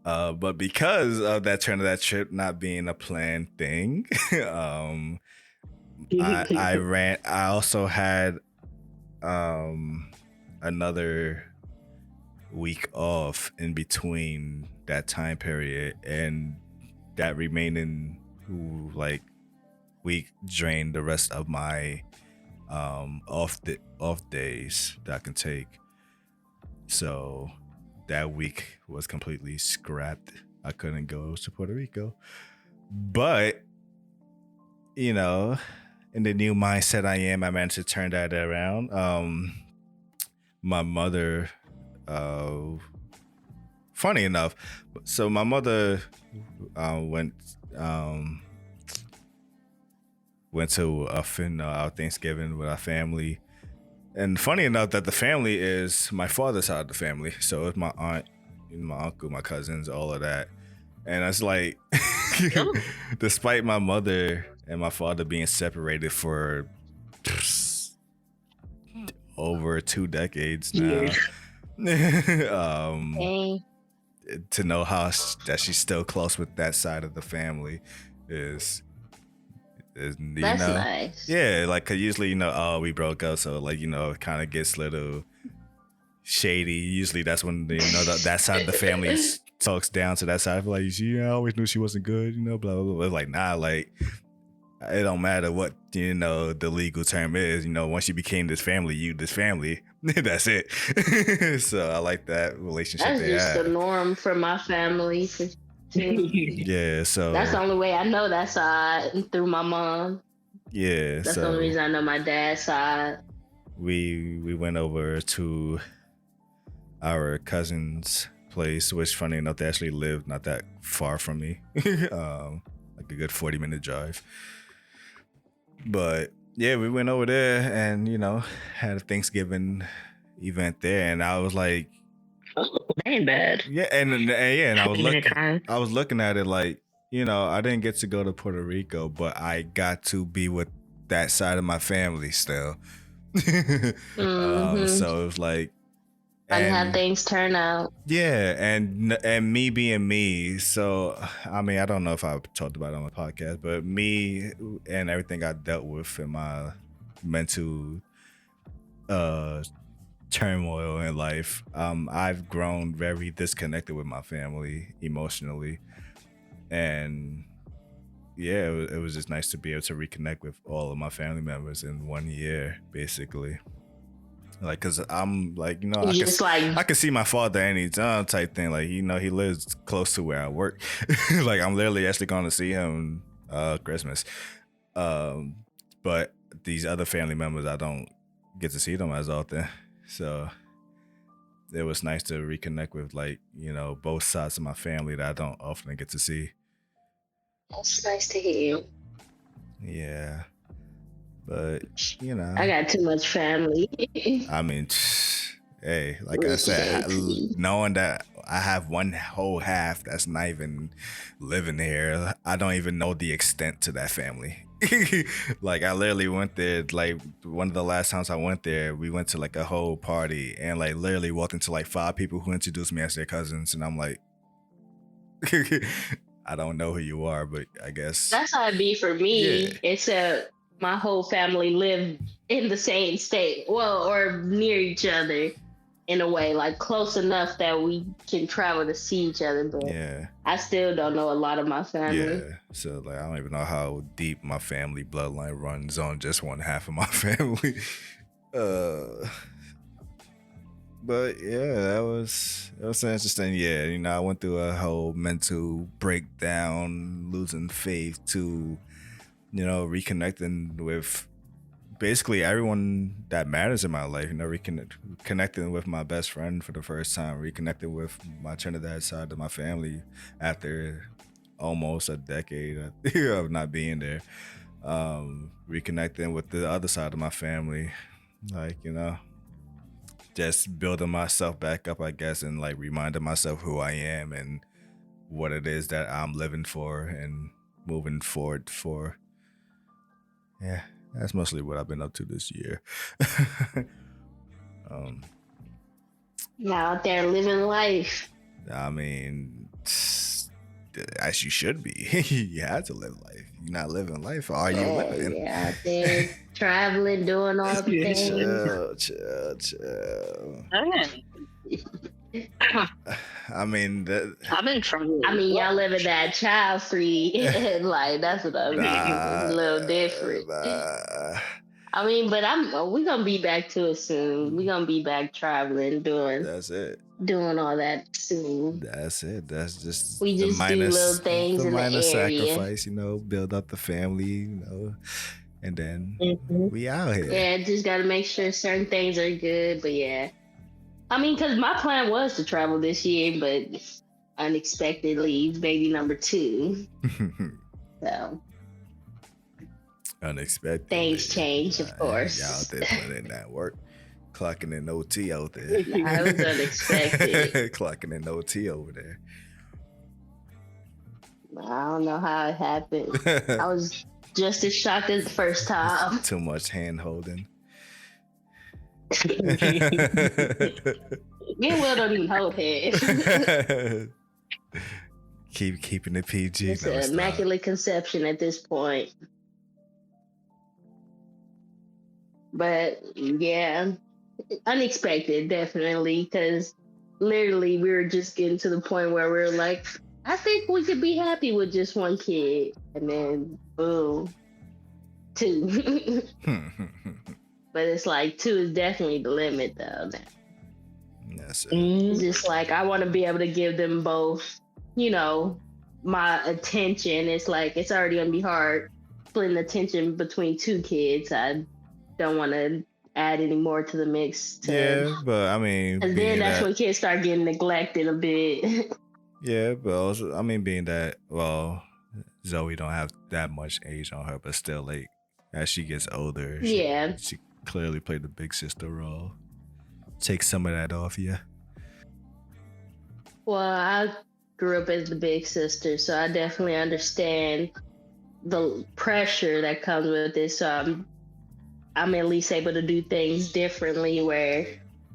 But because of that turn of that trip not being a planned thing, I also had another week off in between that time period, and that remaining like week drained the rest of my off days that I can take. So that week was completely scrapped. I couldn't go to Puerto Rico, but in the new mindset I managed to turn that around. My mother, funny enough, so my mother went to our Thanksgiving with our family, and funny enough that the family is my father's side of the family, so it's my aunt, my uncle, my cousins, all of that, and it's like, despite my mother and my father being separated for over 2 decades now,
Dang.
to know that she's still close with that side of the family is
That's nice.
yeah, like 'cause usually oh, we broke up, so like it kind of gets a little shady. Usually that's when that side of the family talks down to that side, like, I always knew she wasn't good, blah blah blah. Like, nah, like it don't matter what the legal term is. Once you became this family, that's it. So I like that relationship
That's
they
just
had.
the norm for my family.
Yeah, so
That's the only way I know that side, through my mom.
yeah,
That's
so
the only reason I know my dad's side.
we went over to our cousin's place, which funny enough they actually lived not that far from me, like a good 40-minute drive. But yeah, we went over there and had a Thanksgiving event there, and I was like,
Oh, that ain't bad.
yeah, and I was
40-minute drive.
looking at it like, I didn't get to go to Puerto Rico, but I got to be with that side of my family still.
Mhm.
So it was like,
And how
and
things turn out.
yeah, and me being me. So I mean, I don't know if I talked about it on the podcast, but me and everything I dealt with in my mental turmoil in life. I've grown very disconnected with my family emotionally, and yeah, it was just nice to be able to reconnect with all of my family members in 1 year, basically. Like, cause I'm like,
You just like,
I can see my father anytime type thing. Like, he lives close to where I work. Like, I'm literally actually going to see him Christmas. Um, but these other family members, I don't get to see them as often. So it was nice to reconnect with, like, both sides of my family that I don't often get to see.
that's nice to hear.
Yeah. But,
I got too much family.
I mean, hey, like I said, knowing that I have one whole half that's not even living here, I don't even know the extent to that family. Like, I literally went there, like, one of the last times I went there, we went to like a whole party and like literally walked into like 5 people who introduced me as their cousins, and I'm like, I don't know who you are, but I guess
That's how it be for me.
Yeah.
Except my whole family lived in the same state, well, or near each other in a way, like close enough that we can travel to see each other. But
yeah.
I still don't know a lot of my family.
Yeah, so like I don't even know how deep my family bloodline runs on just one half of my family. But yeah, it was an interesting year. I went through a whole mental breakdown, losing faith to, reconnecting with basically everyone that matters in my life. Reconnecting with my best friend for the first time, reconnecting with my Trinidad side of my family after almost a decade of not being there. Reconnecting with the other side of my family, like, just building myself back up, I guess, and like reminding myself who I am and what it is that I'm living for and moving forward for. Yeah, that's mostly what I've been up to this year.
Out there living life.
I mean, as you should be. You have to live life. You're not living life. Are you living?
Yeah, out there traveling, doing all the things.
Chill.
Okay.
I mean,
I've been traveling.
I mean, y'all living that child free life. That's what I mean. It's a little different. I mean, but we're gonna be back to it soon. We're gonna be back traveling,
That's it.
doing all that soon.
That's it. That's just
We just do little things in the area.
Sacrifice, build up the family, and then we out here.
Yeah, just gotta make sure certain things are good. But yeah, I mean, because my plan was to travel this year, but unexpectedly, baby number 2. So
unexpected
things change, of course.
Y'all out there putting in that work, clocking in OT out there.
I was unexpected.
Clocking in OT over there.
I don't know how it happened. I was just as shocked as the first time.
Too much hand holding.
Me and Will don't even hold hands.
Keeping it PG.
It's an immaculate conception at this point. But yeah, unexpected, definitely, because literally we were just getting to the point where we were like, I think we could be happy with just one kid, and then boom, 2. But it's like 2 is definitely the limit, though.
That's it.
It's just like I want to be able to give them both, my attention. It's like it's already gonna be hard splitting attention between 2 kids. I don't want to add any more to the mix.
Yeah, but I mean,
and then that's when kids start getting neglected a bit.
Yeah, but also, I mean, being that, well, Zoe don't have that much age on her, but still, like, as she gets older, she clearly played the big sister role. Take some of that off you.
Well, I grew up as the big sister, so I definitely understand the pressure that comes with it. So I'm at least able to do things differently where,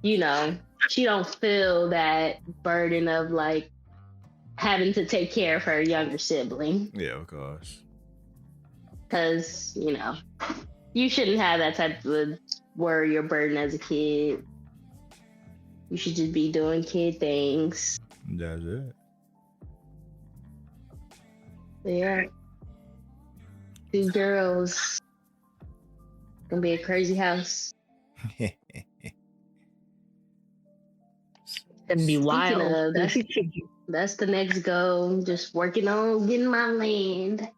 she don't feel that burden of like having to take care of her younger sibling.
Yeah, of course.
Because, you shouldn't have that type of worry or burden as a kid. You should just be doing kid things.
That's it.
Yeah. 2 girls. Gonna be a crazy house.
It'd be
Speaking
wild.
of, that's the next goal. Just working on getting my land.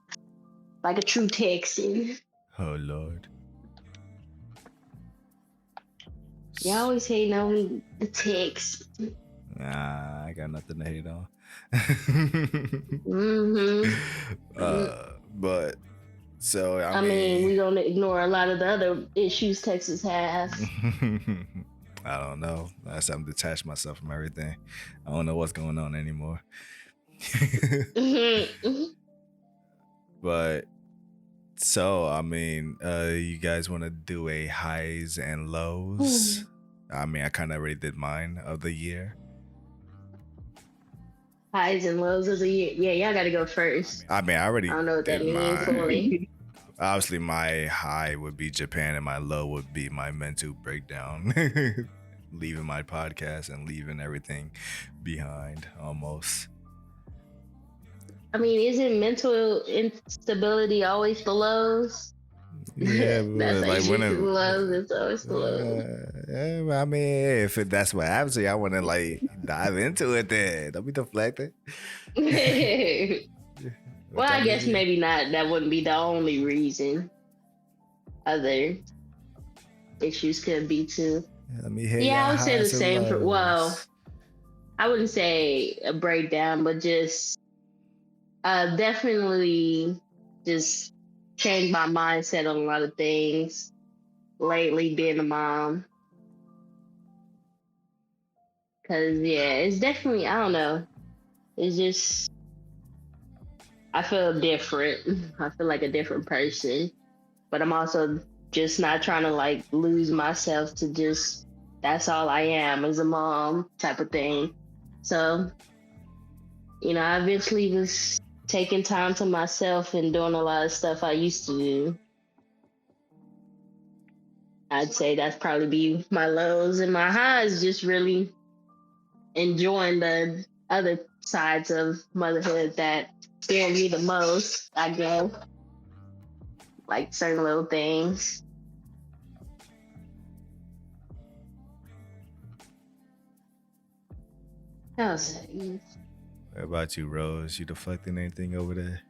Like a true Texan.
Oh Lord.
You always hating on the Tex.
Nah, I got nothing to hate on. But so I mean,
we're gonna ignore a lot of the other issues Texas has.
I don't know. Last time I detached myself from everything. I don't know what's going on anymore. But so I mean, you guys want to do a highs and lows? I mean, I kind of already did mine of the year.
Highs and lows of the year. Yeah, y'all got to go first.
I mean, I already.
I don't know what that
did
means
mine.
fully.
Obviously, my high would be Japan, and my low would be my mental breakdown. Leaving my podcast and leaving everything behind, almost.
I mean, isn't mental instability always the lows?
Yeah,
that's
like when
the lows. It's always the lows.
I mean, if that's what happens to you, I want to like dive into it. Then don't be deflected.
Well, I guess maybe not. That wouldn't be the only reason. Other issues could be too.
Let me hear.
Yeah, I would say the
highs and
same.
lows.
I wouldn't say a breakdown, but just definitely just changed my mindset on a lot of things lately, being a mom. Cause yeah, it's definitely, I don't know. It's just, I feel different. I feel like a different person, but I'm also just not trying to like lose myself to just, that's all I am as a mom type of thing. So, you know, I eventually was taking time to myself and doing a lot of stuff I used to do. I'd say that's probably be my lows, and my highs just really enjoying the other sides of motherhood that scare me the most, I guess. Like certain little things. That was it.
What about you, Rose? You deflecting anything over there?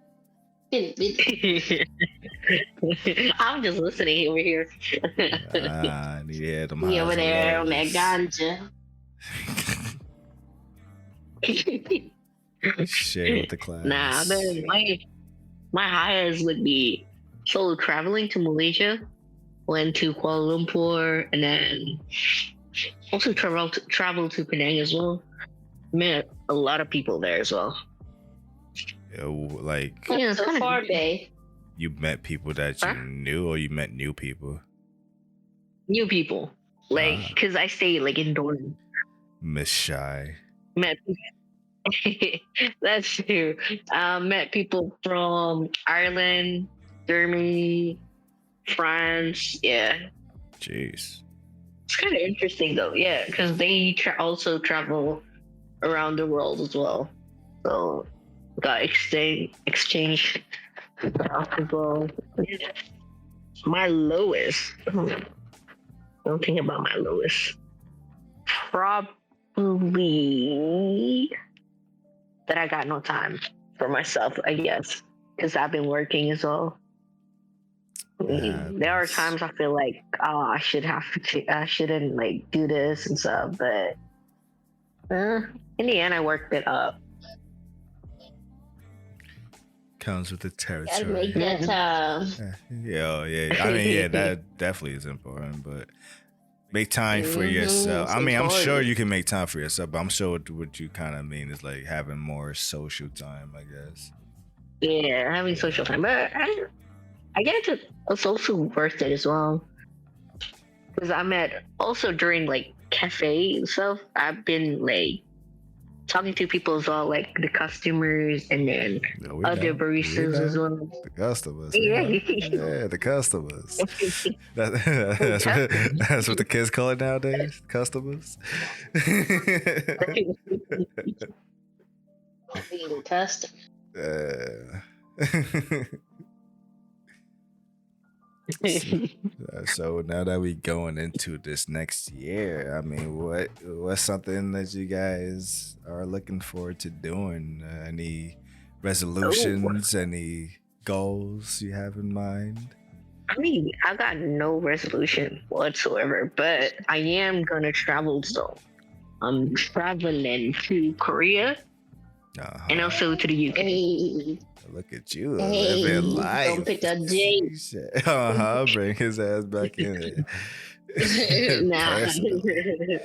I'm just listening over here.
I need to hear them
Me
highs
over
and
there on that
lows.
ganja.
Share with the class.
Nah, man, my highest would be solo traveling to Malaysia. Went to Kuala Lumpur, and then also travel to Penang as well. Met a lot of people there as well.
Like,
Yeah, it's
So
kinda
far,
different.
babe.
you met people that you
Huh?
knew, or you met new people?
New people, like, cause I stay like in dorm.
Miss Shy.
Met that's true. Met people from Ireland, Germany, France. Yeah,
Jeez.
it's kind of interesting though. Yeah, because they also travel around the world as well. So got exchange as well. My lowest. Don't think about my lowest. Probably that I got no time for myself, I guess, because I've been working as well. There are times I feel like, oh, I shouldn't like do this and stuff, but in the end, I worked it up.
Comes with the
Gotta
territory.
make that time.
Yeah. I mean, yeah, that definitely is important, but make time for yourself.
It's
I mean, I'm sure
important.
you can make time for yourself, but I'm sure what you kind of mean is like having more social time, I guess.
Yeah, having social time, but I get it's also worth it as well. Because I met also during like cafe and stuff. I've been like talking to people as well, like the customers and then
Yeah, we
other
know. We
baristas as
know.
well.
The customers. We
Yeah.
know. Yeah, the customers. That's what the kids call it nowadays. Customers.
Being custom.
Uh, so now that we going into this next year, I mean, what's something that you guys are looking forward to doing? Any resolutions? Any goals you have in mind?
I mean, I got no resolution whatsoever, but I am gonna travel. So I'm traveling to Korea and also to the UK.
Hey,
Look at you
hey,
living life.
don't pick a J.
Bring his ass back in it.
Nah.
Personally.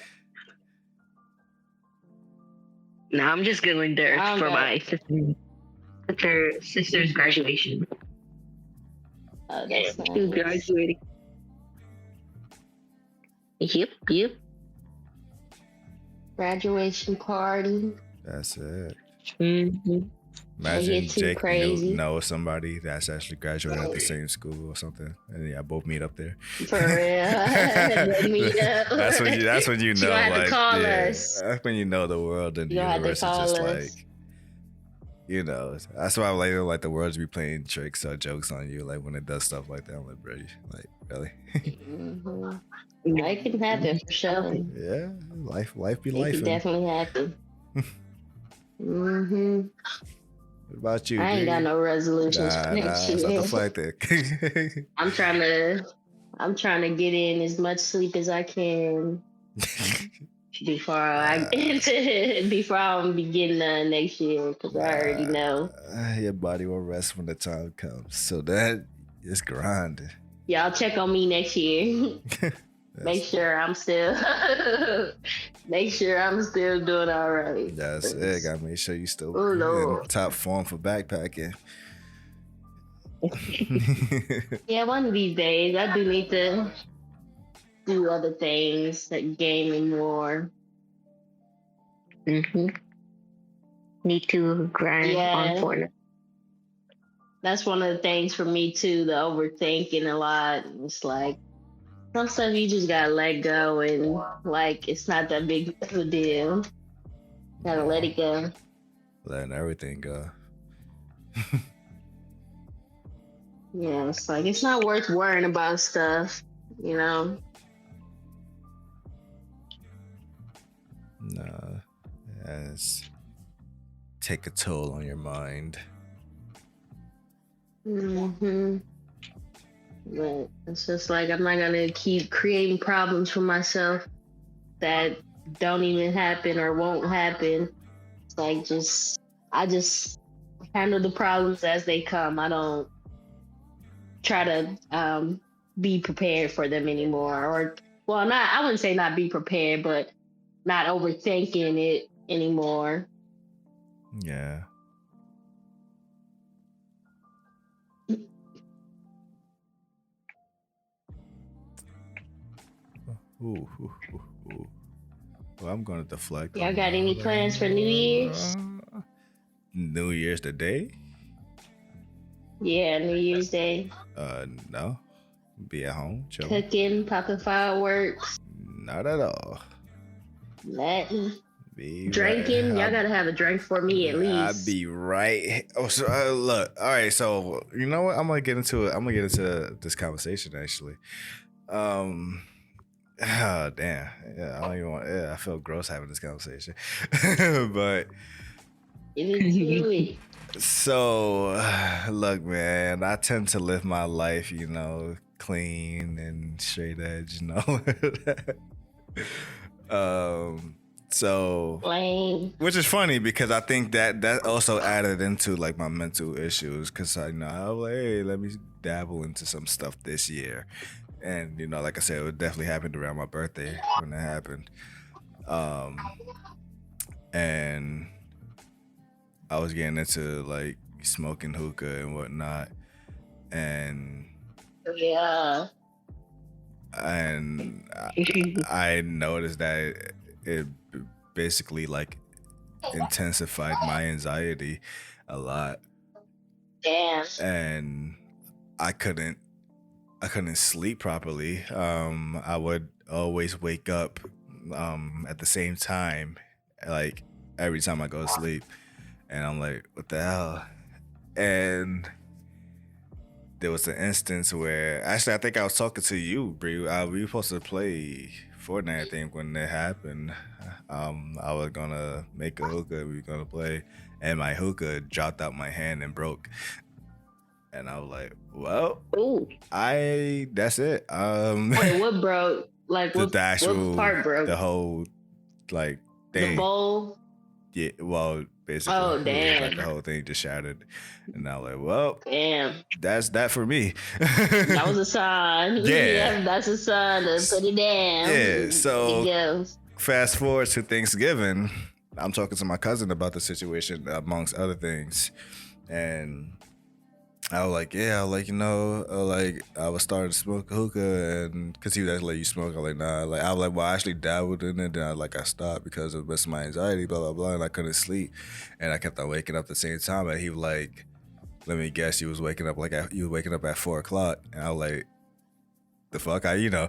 No, I'm just going there
I don't
for
got-
my sister's graduation.
Oh, that's
She's
nice.
graduating. Yep.
Graduation party.
That's it.
Mm-hmm.
Imagine
get too
Jake
crazy.
knows somebody that's actually graduated at the same school or something, and yeah, both meet up there.
For real. They meet up.
That's when you
You
know,
gonna have to
like,
call
yeah,
us.
that's when you know the world and the
You gonna have to
universe is
call
just
us.
like, you know. That's why later, like, the world's be playing tricks or jokes on you, like when it does stuff like that. I'm like, bro, like, really?
Mhm. It can happen for sure.
Yeah, life be
It
life.
can definitely happen. Mm-hmm.
What about you?
I ain't got
D?
no resolutions for next
It's not
year.
the flight there.
I'm trying to get in as much sleep as I can before I'm be getting done next year, because I already know.
Your body will rest when the time comes. So that is grinding.
Y'all check on me next year. Make sure I'm still doing all right.
That's it. Gotta make sure you still
Oh,
in
Lord.
top form for backpacking.
Yeah, one of these days I do need to do other things like gaming more.
Mm-hmm. Need to grind on Fortnite.
That's one of the things for me too, the overthinking a lot. It's like some stuff you just gotta let go, and like it's not that big of a deal. Gotta let it go.
Letting everything go.
Yeah, it's like it's not worth worrying about stuff, you know.
No, yes. Take a toll on your mind.
Mm-hmm. But it's just like I'm not gonna keep creating problems for myself that don't even happen or won't happen. It's like I just handle the problems as they come. I don't try to be prepared for them anymore. Or I wouldn't say not be prepared, but not overthinking it anymore.
Yeah. Ooh. Well, I'm gonna deflect.
Y'all got any plans for New Year's?
New Year's the day?
Yeah, New Year's Day.
No. Be at home, chilling.
Cooking, popping fireworks.
Not at all.
Latin.
Be
Drinking.
right.
Y'all gotta have a drink for me at least.
I'd be right. Oh, so look. All right. So you know what? I'm gonna get into it. I'm gonna get into this conversation actually. Oh damn. Yeah, I don't even want. Yeah, I feel gross having this conversation. But so look, man. I tend to live my life, you know, clean and straight edge, you know. So, which is funny because I think that also added into like my mental issues because I know I was like, hey, let me dabble into some stuff this year, and you know, like I said, it definitely happened around my birthday when it happened, and I was getting into like smoking hookah and whatnot, and
yeah,
and I noticed that it basically like intensified my anxiety a lot,
Damn.
and I couldn't sleep properly. I would always wake up at the same time, like every time I go to sleep, and I'm like, what the hell? And there was an instance where actually I think I was talking to you, Bree. We were supposed to play Fortnite, I think, when it happened. I was gonna make a hookah, we were gonna play, and my hookah dropped out my hand and broke. And I was like, well,
Ooh.
that's it.
Wait, what broke? Like what,
the actual,
what part broke?
the whole like
The
thing.
bowl?
Yeah, well, basically,
Oh,
like
damn.
the whole thing just shattered, and I was like, well,
Damn.
that's that for me.
That was a sign.
Yeah.
That's a sign to put it down.
Yeah, so-
It goes.
Fast forward to Thanksgiving, I'm talking to my cousin about the situation, amongst other things, and I was like, yeah, like, you know, like I was starting to smoke hookah, and because he was like, you smoke, I was like, nah, like I was like, well, I actually dabbled in it, then I stopped because of my anxiety, blah blah blah, and I couldn't sleep, and I kept on waking up at the same time, and he was like, let me guess, you was waking up at 4 o'clock, and I was like, the fuck, you know.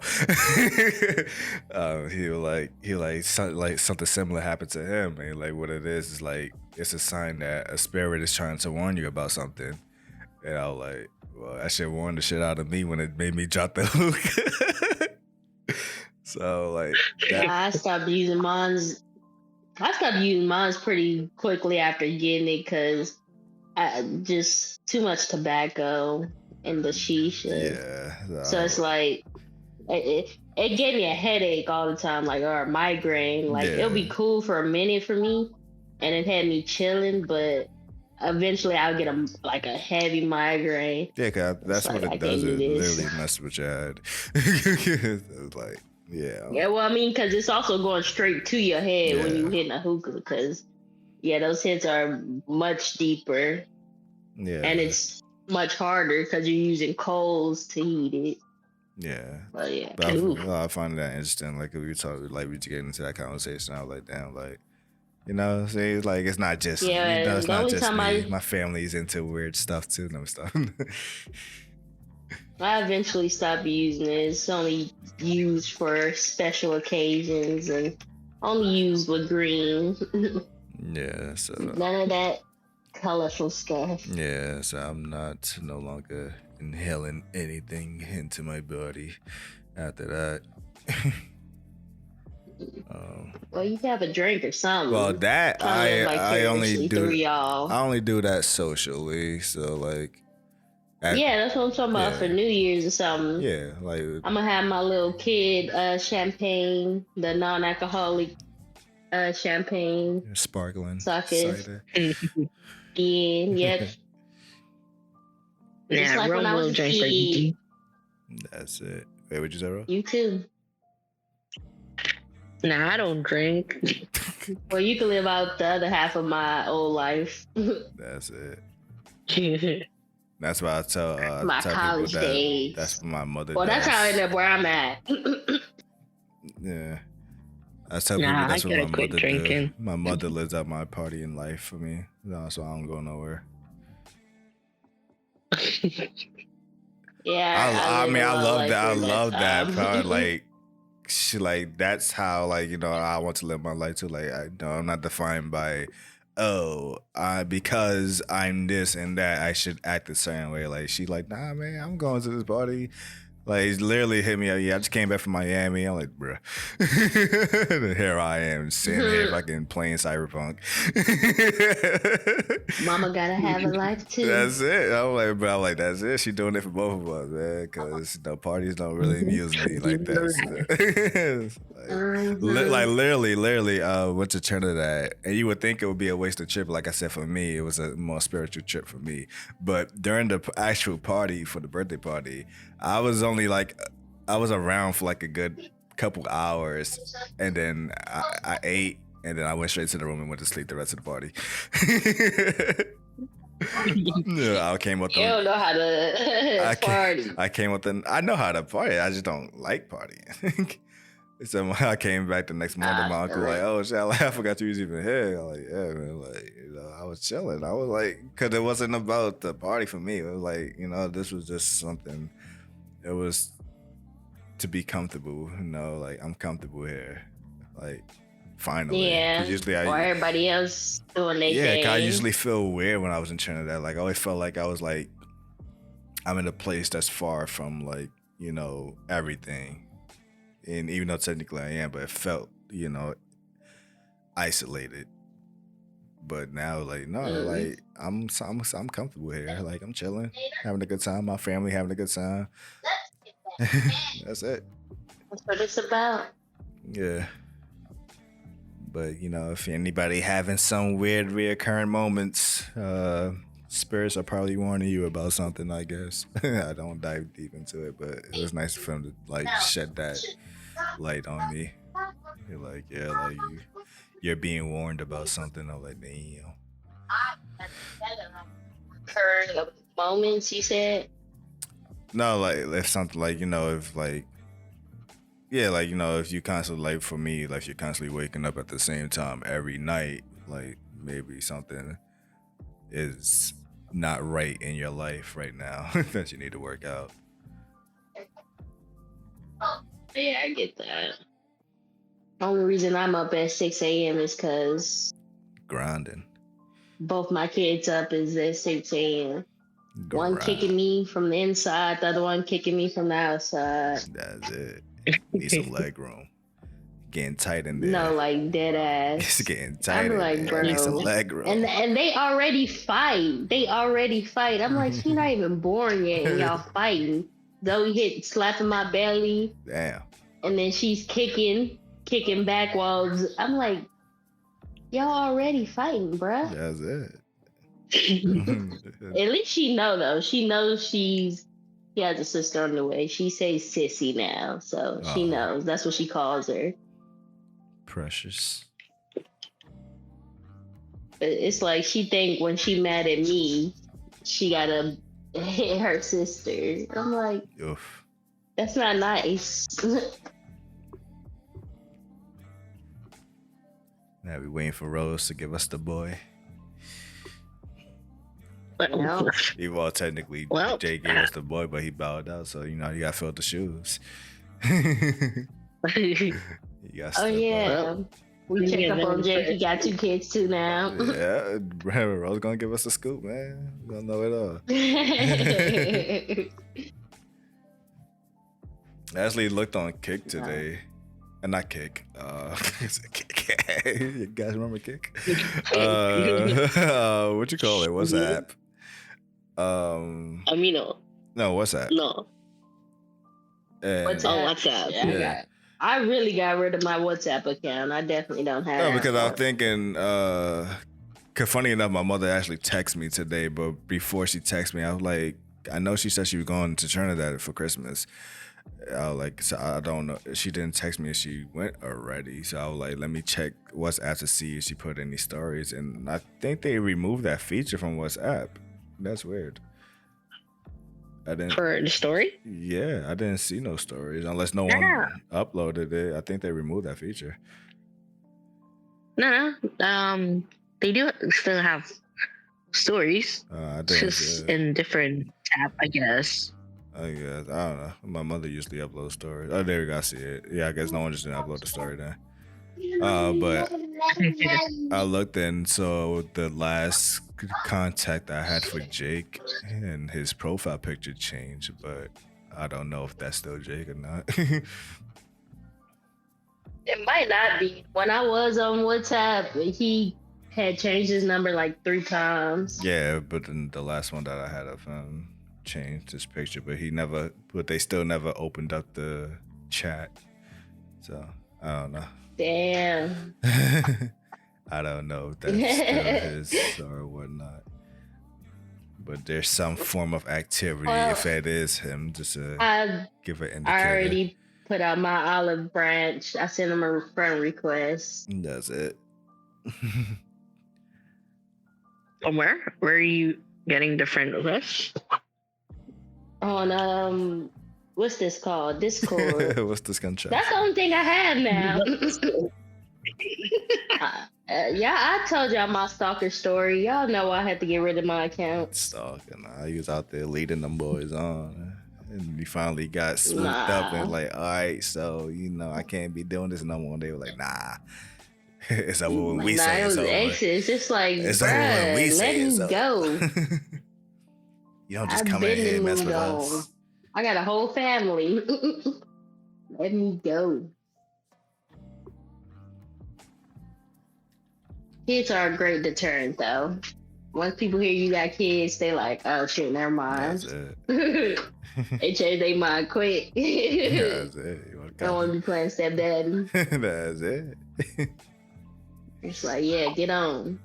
He was like something similar happened to him, and like what it is like it's a sign that a spirit is trying to warn you about something. And I was like, well, that shit warned the shit out of me when it made me drop the hookah. So like,
I stopped using mines. I stopped using mines pretty quickly after getting it because I just too much tobacco in the shisha.
yeah.
So it's like it gave me a headache all the time, like or a migraine. Like
Yeah.
it'll be cool for a minute for me, and it had me chilling, but eventually I'll get a heavy migraine.
Yeah, cause that's
It's
what
like, I
it does.
can't
It
do this.
literally messes with your head. It's like, yeah.
Yeah, well, I mean, because it's also going straight to your head when
Yeah.
you hitting a hookah. Because those hits are much deeper,
Yeah.
and it's much harder because you're using coals to heat it.
Yeah.
But yeah,
But
oof.
I find that interesting. Like, if we talk, like, we get into that conversation, I was like, damn, like, you know, see, like, it's not just,
Yeah,
you know, it's
the
not
only
just
time
me. My family's into weird stuff too, no stuff.
I eventually stopped using it. It's only used for special occasions and only used with green.
Yeah, so
None of that colorful stuff.
yeah, so I'm no longer inhaling anything into my body after that.
Well, you have a drink or something.
Well, that
Kinda like
I only
vicariously through y'all.
I only do that socially. So like,
Yeah, that's what I'm talking about
Yeah.
for New Year's or something.
yeah, like
I'm gonna have my little kid champagne, the non-alcoholic champagne.
sparkling
Sockets.
cider.
Yeah, yep. Just
Nah,
like when
rum
I was
will
a
drink for you.
kid.
That's it. Wait, what you say, bro?
You too.
Nah, I don't drink.
Well, you can live out the other half of my old life.
That's it. That's why I tell
My
tell
college
people that
days.
that's what my mother
Well,
does.
that's how I end up where I'm at.
Yeah. I tell
Nah,
people that's
I
what
gotta
my
quit
mother
drinking.
does. My mother lives out my party in life for me, so I don't go nowhere.
Yeah,
I mean, I
live a
love
life
that. I
during
love that
time.
part. Like, like that's how, like, you know, I want to live my life too. Like, I'm not defined by, because I'm this and that, I should act a certain way. Like, she like, nah, man, I'm going to this party. Like, he's literally hit me up. Yeah, I just came back from Miami. I'm like, bruh. And here I am sitting here fucking playing Cyberpunk.
Mama gotta have a life too.
That's it. I'm like, that's it. She doing it for both of us, man. Because parties don't really amuse me like that. Like literally, went to Trinidad, and you would think it would be a wasted trip. Like I said, for me, it was a more spiritual trip for me. But during the actual party for the birthday party, I was around for like a good couple hours, and then I ate, and then I went straight to the room and went to sleep the rest of the party. Yeah, I came with
You don't know how to party.
I came with I know how to party. I just don't like partying. So when I came back the next morning, my uncle like, "Oh shit, I forgot you was even here." I'm like, "Yeah, man." Like, I was chilling. I was like, because it wasn't about the party for me. It was like, this was just something. It was to be comfortable. Like I'm comfortable here. Like finally,
Yeah.
because usually
or everybody else doing their thing.
I usually feel weird when I was in Trinidad. Like I always felt like I was like, I'm in a place that's far from like everything. And even though technically I am, but it felt, isolated. But now, like, no, like I'm comfortable here. Like I'm chilling, having a good time. My family having a good time. That's it.
That's what it's about.
Yeah. But if anybody having some weird reoccurring moments, spirits are probably warning you about something. I guess I don't dive deep into it, but it was nice for him to like shed that light on me. You're like, yeah, like you're being warned about something. I'm like, damn.
Recurring moments, you said?
No, like if something like if like, yeah, like if you constantly like for me, like you're constantly waking up at the same time every night, like maybe something is not right in your life right now that you need to work out.
Yeah, I get that. Only reason I'm up at 6 a.m. is because
grinding.
Both my kids up is at 6 a.m. One kicking me from the inside, the other one kicking me from the outside.
That's it. Need some leg room. Getting tight in there.
No, like dead ass.
It's getting tight. I'm
like, bro.
Need some leg room.
And they already fight. I'm like, she's not even born yet, and y'all fighting. Zoe slapping my belly.
Damn.
And then she's kicking back while I'm like, y'all already fighting, bruh.
That's it.
At least she know though. She knows she has a sister on the way. She says sissy now, so she knows. That's what she calls her.
Precious.
It's like she think when she mad at me, she gotta hit her sister. I'm like, oof. That's not nice.
Now we waiting for Rose to give us the boy.
No.
Well, technically, Jay gave us the boy, but he bowed out, so you gotta fill the shoes.
Yeah. We check up on Jake. He got 2 kids too now.
Yeah, Rose gonna give us a scoop, man. We gonna know it all. I actually looked on Kick today. And not Kick. Kick. You guys remember Kick? What you call it? WhatsApp.
Amino.
No, WhatsApp.
No. WhatsApp.
Yeah. I really got rid of my WhatsApp account. I definitely don't have.
No, because I was thinking, cause funny enough, my mother actually texted me today, but before she texted me, I was like, I know she said she was going to Trinidad for Christmas. I was like, so I don't know. She didn't text me if she went already. So I was like, let me check WhatsApp to see if she put any stories. And I think they removed that feature from WhatsApp. That's weird. I didn't
for the story.
Yeah, I didn't see no stories unless no one uploaded it. I think they removed that feature.
No, they do still have stories. Just in different tab, I guess.
I don't know. My mother usually uploads stories. Oh, there we go. I see it. Yeah, I guess no one just didn't upload the story then. But I looked and so the last contact I had for Jake and his profile picture changed, but I don't know if that's still Jake or not.
It might not be. When I was on WhatsApp, he had changed his number like 3 times.
Yeah, but then the last one that I had of him changed his picture, but they still never opened up the chat. So I don't know.
Damn.
I don't know if that's still his or whatnot. But there's some form of activity, if that is him, just to give an indicator.
I already put out my olive branch. I sent him a friend request.
That's it.
From where? Where are you getting different requests?
On what's this called? Discord.
What's this contract?
That's the only thing I have now. Yeah, I told y'all my stalker story. Y'all know I had to get rid of my account.
Stalking. He was out there leading them boys on. And we finally got swooped up and like, all right, so, I can't be doing this no more. And they were like, nah. It's over when we say
it was
it's over.
exes. It's like,
It's over when we say
let
it's
me
over.
go.
You don't just come in here and mess with us.
I got a whole family. Let me go. Kids are a great deterrent, though. Once people hear you got kids, they like, oh shit, never mind.
That's it.
They change their mind quick.
That's it.
Don't want to be playing stepdaddy.
That's it.
It's like, yeah, get on.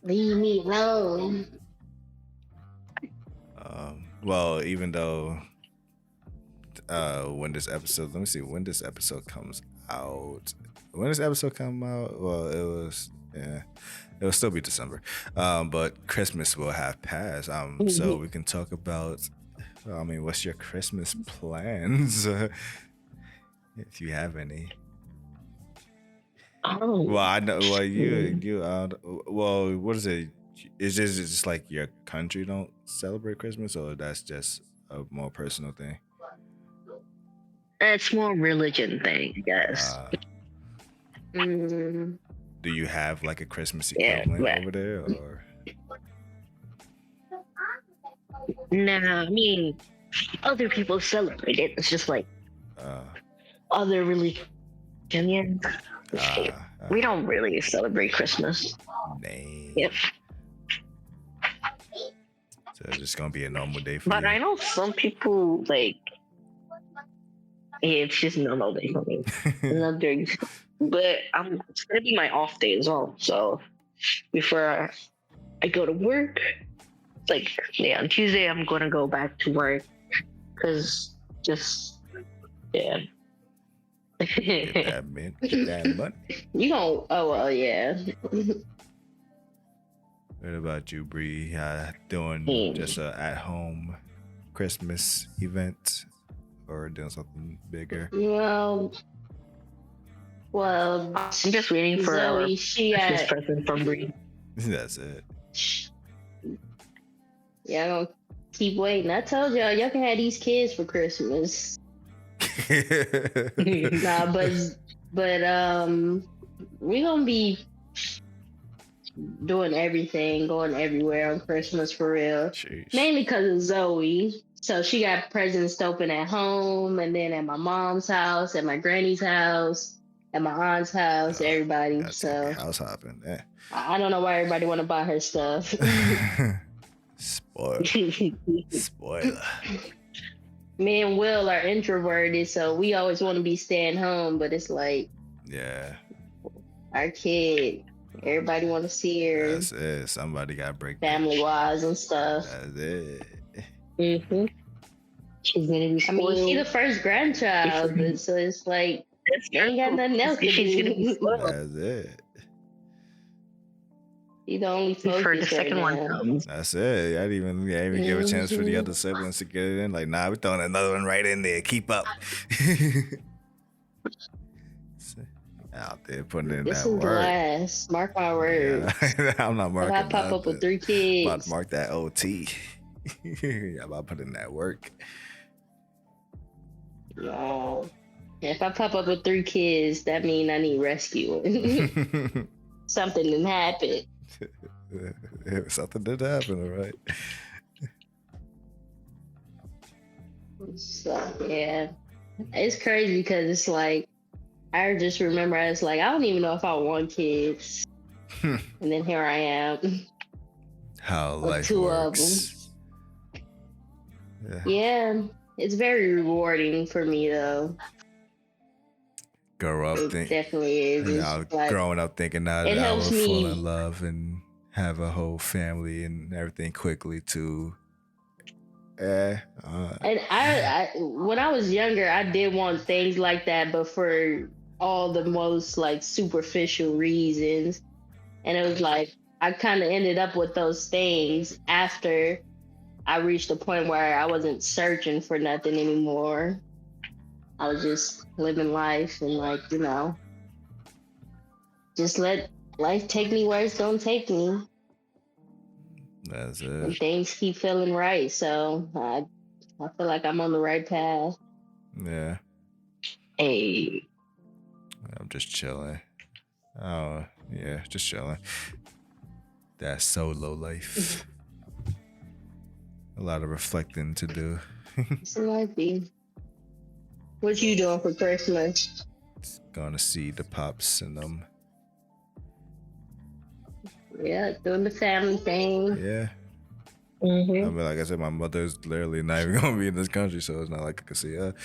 Leave me alone.
Well, even though when this episode, let me see when this episode comes out. When this episode come out, well, it will still be December. But Christmas will have passed. So we can talk about. What's your Christmas plans? If you have any.
Oh.
Well, I know. Well, you. Well, what is it? Is this just like your country don't celebrate Christmas, or that's just a more personal thing?
It's more religion thing, I guess.
Do you have like a Christmas equivalent over there, or?
Nah, I mean, other people celebrate it. It's just like other religion. We don't really celebrate Christmas.
Dang.
Yep.
So it's just gonna be a normal day for
But
you.
I know some people like it's just a normal day for me. But it's gonna be my off day as well. So before I go to work, like on Tuesday I'm gonna go back to work because just
Get that money.
You don't. Oh well, yeah.
What about you, Bree? Doing just a at-home Christmas event, or doing something bigger?
Well,
I'm just waiting for
Zoe,
a Christmas present from Bree.
That's it.
Yeah, I'm gonna keep waiting. I told y'all can have these kids for Christmas. Nah, but we gonna be doing everything, going everywhere on Christmas for real.
Jeez.
Mainly because of Zoe. So she got presents to open at home, and then at my mom's house, at my granny's house, at my aunt's house, everybody. So
house hopping. Yeah.
I don't know why everybody want to buy her stuff.
Spoiler.
Me and Will are introverted, so we always want to be staying home, but it's like,
yeah,
our kid, everybody want to see her.
That's it. Somebody got to break
family wise and stuff.
That's it.
Mm-hmm. She's gonna be.
I mean, she's the first grandchild, but so it's like ain't got nothing else to do.
That's it.
He's the only focus
For the second
right
one
now.
comes.
That's it. I didn't even give a chance for the other siblings to get it in. Like, nah, we're throwing another one right in there. Keep up. Out there putting in
This
that
is the
work.
last. Mark my words.
Yeah. I'm not marking.
If I pop up with 3
I'm
kids,
about to mark that OT. I'm about to put in that work.
no. If I pop up with 3 kids, that means I need rescuing. Something didn't happen.
Something did happen, all right.
So yeah, it's crazy because it's like I just remember I was like I don't even know if I want kids, and then here I am.
How
with
life
2
works.
of them. Yeah, it's very rewarding for me though.
Grow up
It definitely is. It's like,
growing up thinking that
it
I would
helps
fall
me.
in love and have a whole family and everything quickly to
And I when I was younger, I did want things like that, but for all the most like superficial reasons. And it was like I kind of ended up with those things after I reached a point where I wasn't searching for nothing anymore. I was just living life and like, just let life take me where it's gonna take me.
That's
And
it.
things keep feeling right. So I feel like I'm on the right path.
Yeah.
Hey,
I'm just chilling. Oh, yeah, just chilling. That solo life. A lot of reflecting to do.
It's a life, B. What you doing for Christmas?
Gonna see the pops and them.
Yeah, doing the family thing.
Yeah. I
mm-hmm.
mean, like I said, my mother's literally not even gonna be in this country, so it's not like I can see her.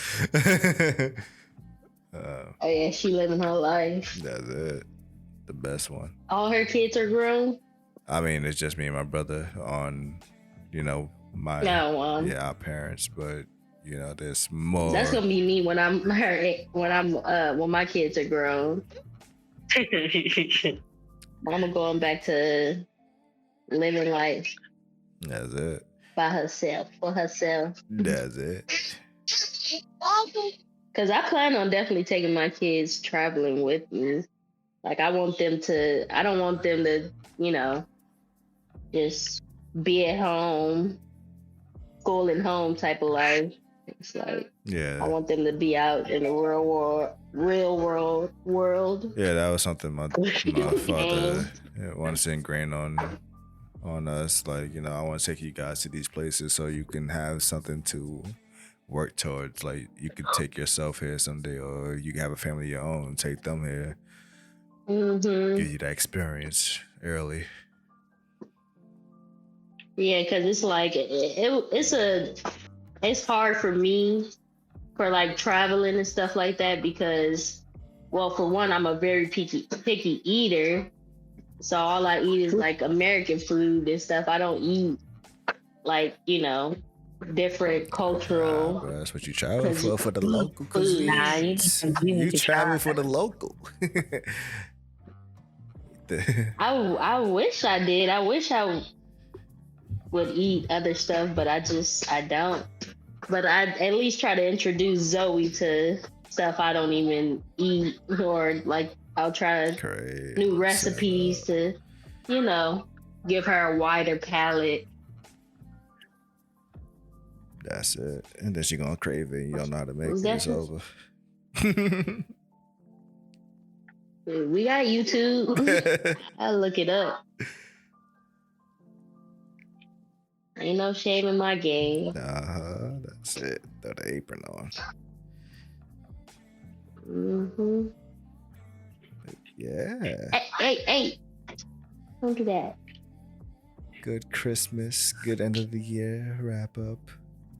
Oh yeah, she living her life.
That's it. The best one.
All her kids are grown.
I mean, it's just me and my brother on, my our parents, but there's more.
That's gonna be me when I'm when my kids are grown. Mama going back to living life
That's it.
by herself, for herself.
That's it.
Because I plan on definitely taking my kids traveling with me. Like I don't want them to, just be at home, school and home type of life. It's like, I want them to be out in the real world.
Yeah, that was something my father wanted to ingrain on us. Like, I want to take you guys to these places so you can have something to work towards. Like, you could take yourself here someday, or you can have a family of your own, take them here.
Mm-hmm.
Give you that experience early.
Yeah, because it's like it's hard for me for like traveling and stuff like that because, well, for one, I'm a very picky eater, so all I eat is like American food and stuff. I don't eat like different cultural.
Bro, that's what you travel for the local cuisine. You travel for the local.
I wish I did. I wish I would eat other stuff, but I don't. But I at least try to introduce Zoe to stuff I don't even eat, or like I'll try new recipes to, give her a wider palate.
That's it. And then she's gonna crave it and you don't know how to make it. It's over.
We got YouTube. I'll look it up. Ain't no shame in my game.
That's it. Throw the apron on.
Mm-hmm.
Yeah.
Hey. Don't do that.
Good Christmas. Good end of the year. Wrap up.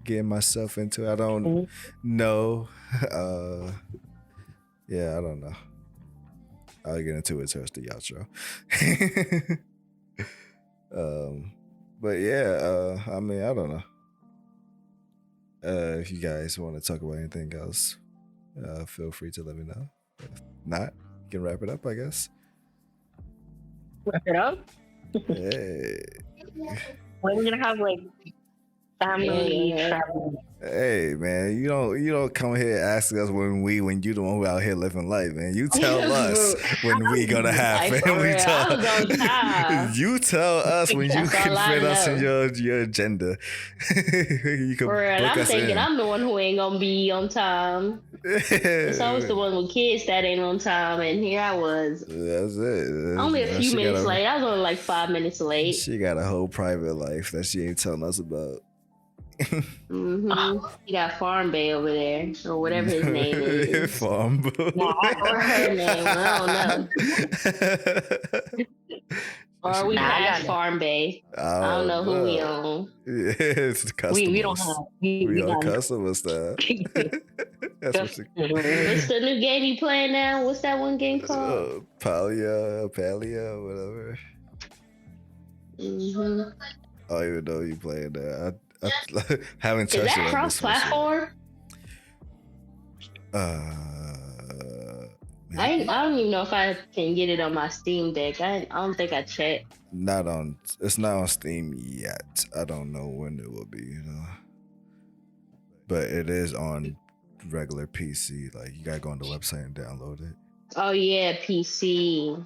Getting myself into it. I don't know. Yeah, I don't know. I'll get into it towards the outro. But yeah, I mean, I don't know. If you guys want to talk about anything else, feel free to let me know. If not, you can wrap it up, I guess.
Wrap it up?
Hey.
When we're gonna have like family travel.
Hey man, you don't come here asking us when you the one who out here living life, man. You tell us when we gonna have family talk. You tell us when you can fit us in your agenda. You can book
I'm
us
thinking
in.
I'm the one who ain't gonna be on time. It's always the one with kids that ain't on time, and here I was.
That's it.
Only a few minutes late. I was only like 5 minutes late.
She got a whole private life that she ain't telling us about.
Mm-hmm. He got Farm Bay over there, or whatever his name is.
Farm Bay.
Or her name, I don't know. Or we have Farm Bay. I don't know who we own.
Yeah, it's the customers.
We don't have.
We are customers stuff. That's
What's the new game you playing now? What's that one game called?
Palia, whatever.
Mm-hmm.
I don't even know you playing that. I haven't touched it.
Is that cross-platform? I don't even know if I can get it on my Steam Deck. I don't think I checked.
It's not on Steam yet. I don't know when it will be, you know. But it is on regular PC. Like you gotta go on the website and download it.
Oh yeah, PC.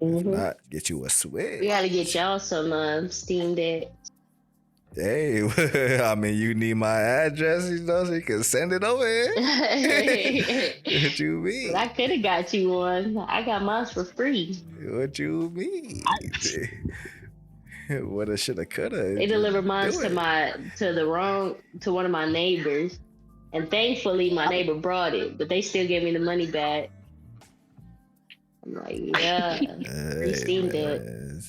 If not, get you a Switch.
We gotta get y'all some Steam Deck.
Hey, I mean, you need my address, you know, so you can send it over here. What you mean?
I could have got you one. I got mine for free.
What you mean? Woulda, shoulda, coulda.
They delivered mine to one of my neighbors, and thankfully my neighbor brought it, but they still gave me the money back. I'm like, yeah, free Steam Deck.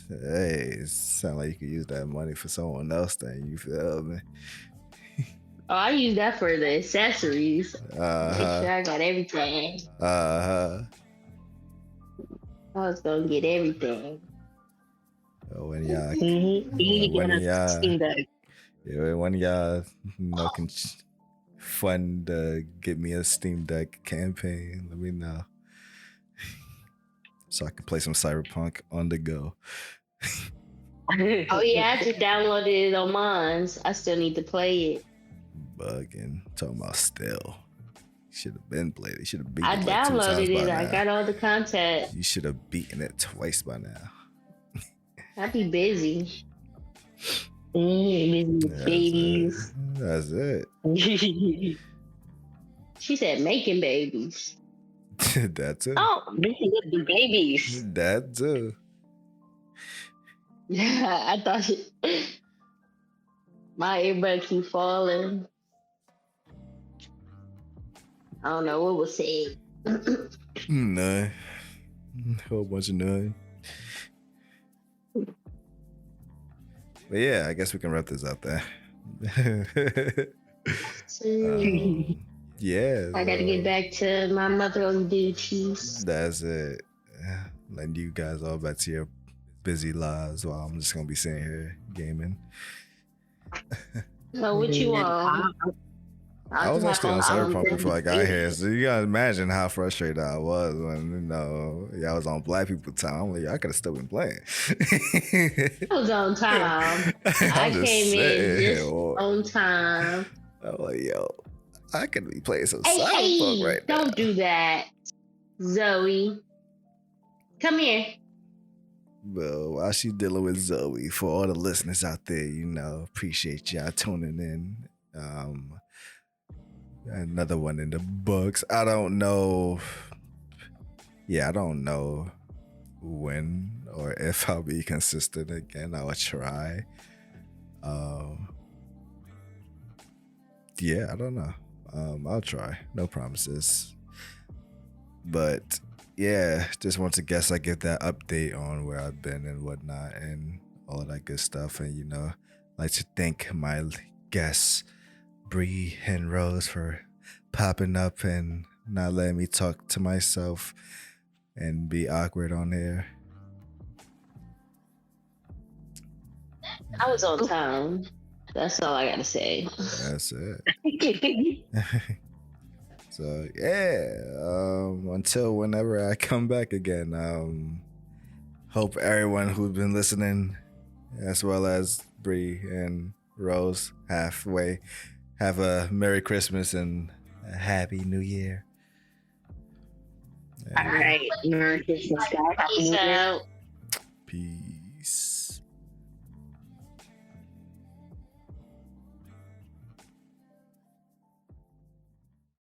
Hey, sound like you could use that money for someone else. Then you feel me?
Oh, I use that for the accessories. Make sure I got everything. I was gonna get everything.
When y'all, when y'all, can fund get me a Steam Deck campaign, let me know so I can play some Cyberpunk on the go.
Oh yeah, I just downloaded it on mine. I still need to play it.
Bugging, talking about still. Should have been played it. Should have beaten
it. I downloaded it. I got all the content.
You should have beaten it twice by now.
I'd be busy. Busy with babies.
That's it.
She said making babies.
That too.
Oh, busy with the babies.
That too.
Yeah, I thought my earbud keep falling. I don't know what was said.
None. Whole bunch of none. But yeah, I guess we can wrap this up there. Yeah.
I gotta get back to my mother-own duties.
That's it. Letting you guys all back to your busy lives while I'm just gonna be sitting here gaming.
So what you want?
I was actually on Cyberpunk before I got here, so you gotta imagine how frustrated I was when y'all was on Black people time. I'm like, I could have still been playing.
I was on time. I came in just on time.
I'm like, yo, I could be playing some Cyberpunk right now.
Don't do that, Zoe. Come here.
Well, while she's dealing with Zoe, for all the listeners out there, appreciate y'all tuning in. Another one in the books. I don't know. Yeah, I don't know when or if I'll be consistent again. I will try. Yeah, I don't know. I'll try. No promises. But yeah, just once again, I give that update on where I've been and whatnot and all of that good stuff. And I'd like to thank my guests, Bree and Rose, for popping up and not letting me talk to myself and be awkward on there.
I was on time. That's all I gotta say.
That's it. So yeah, until whenever I come back again, hope everyone who's been listening, as well as Bree and Rose, halfway, have a Merry Christmas and a Happy New Year.
All right, Merry Christmas, guys.
Peace out.
Peace.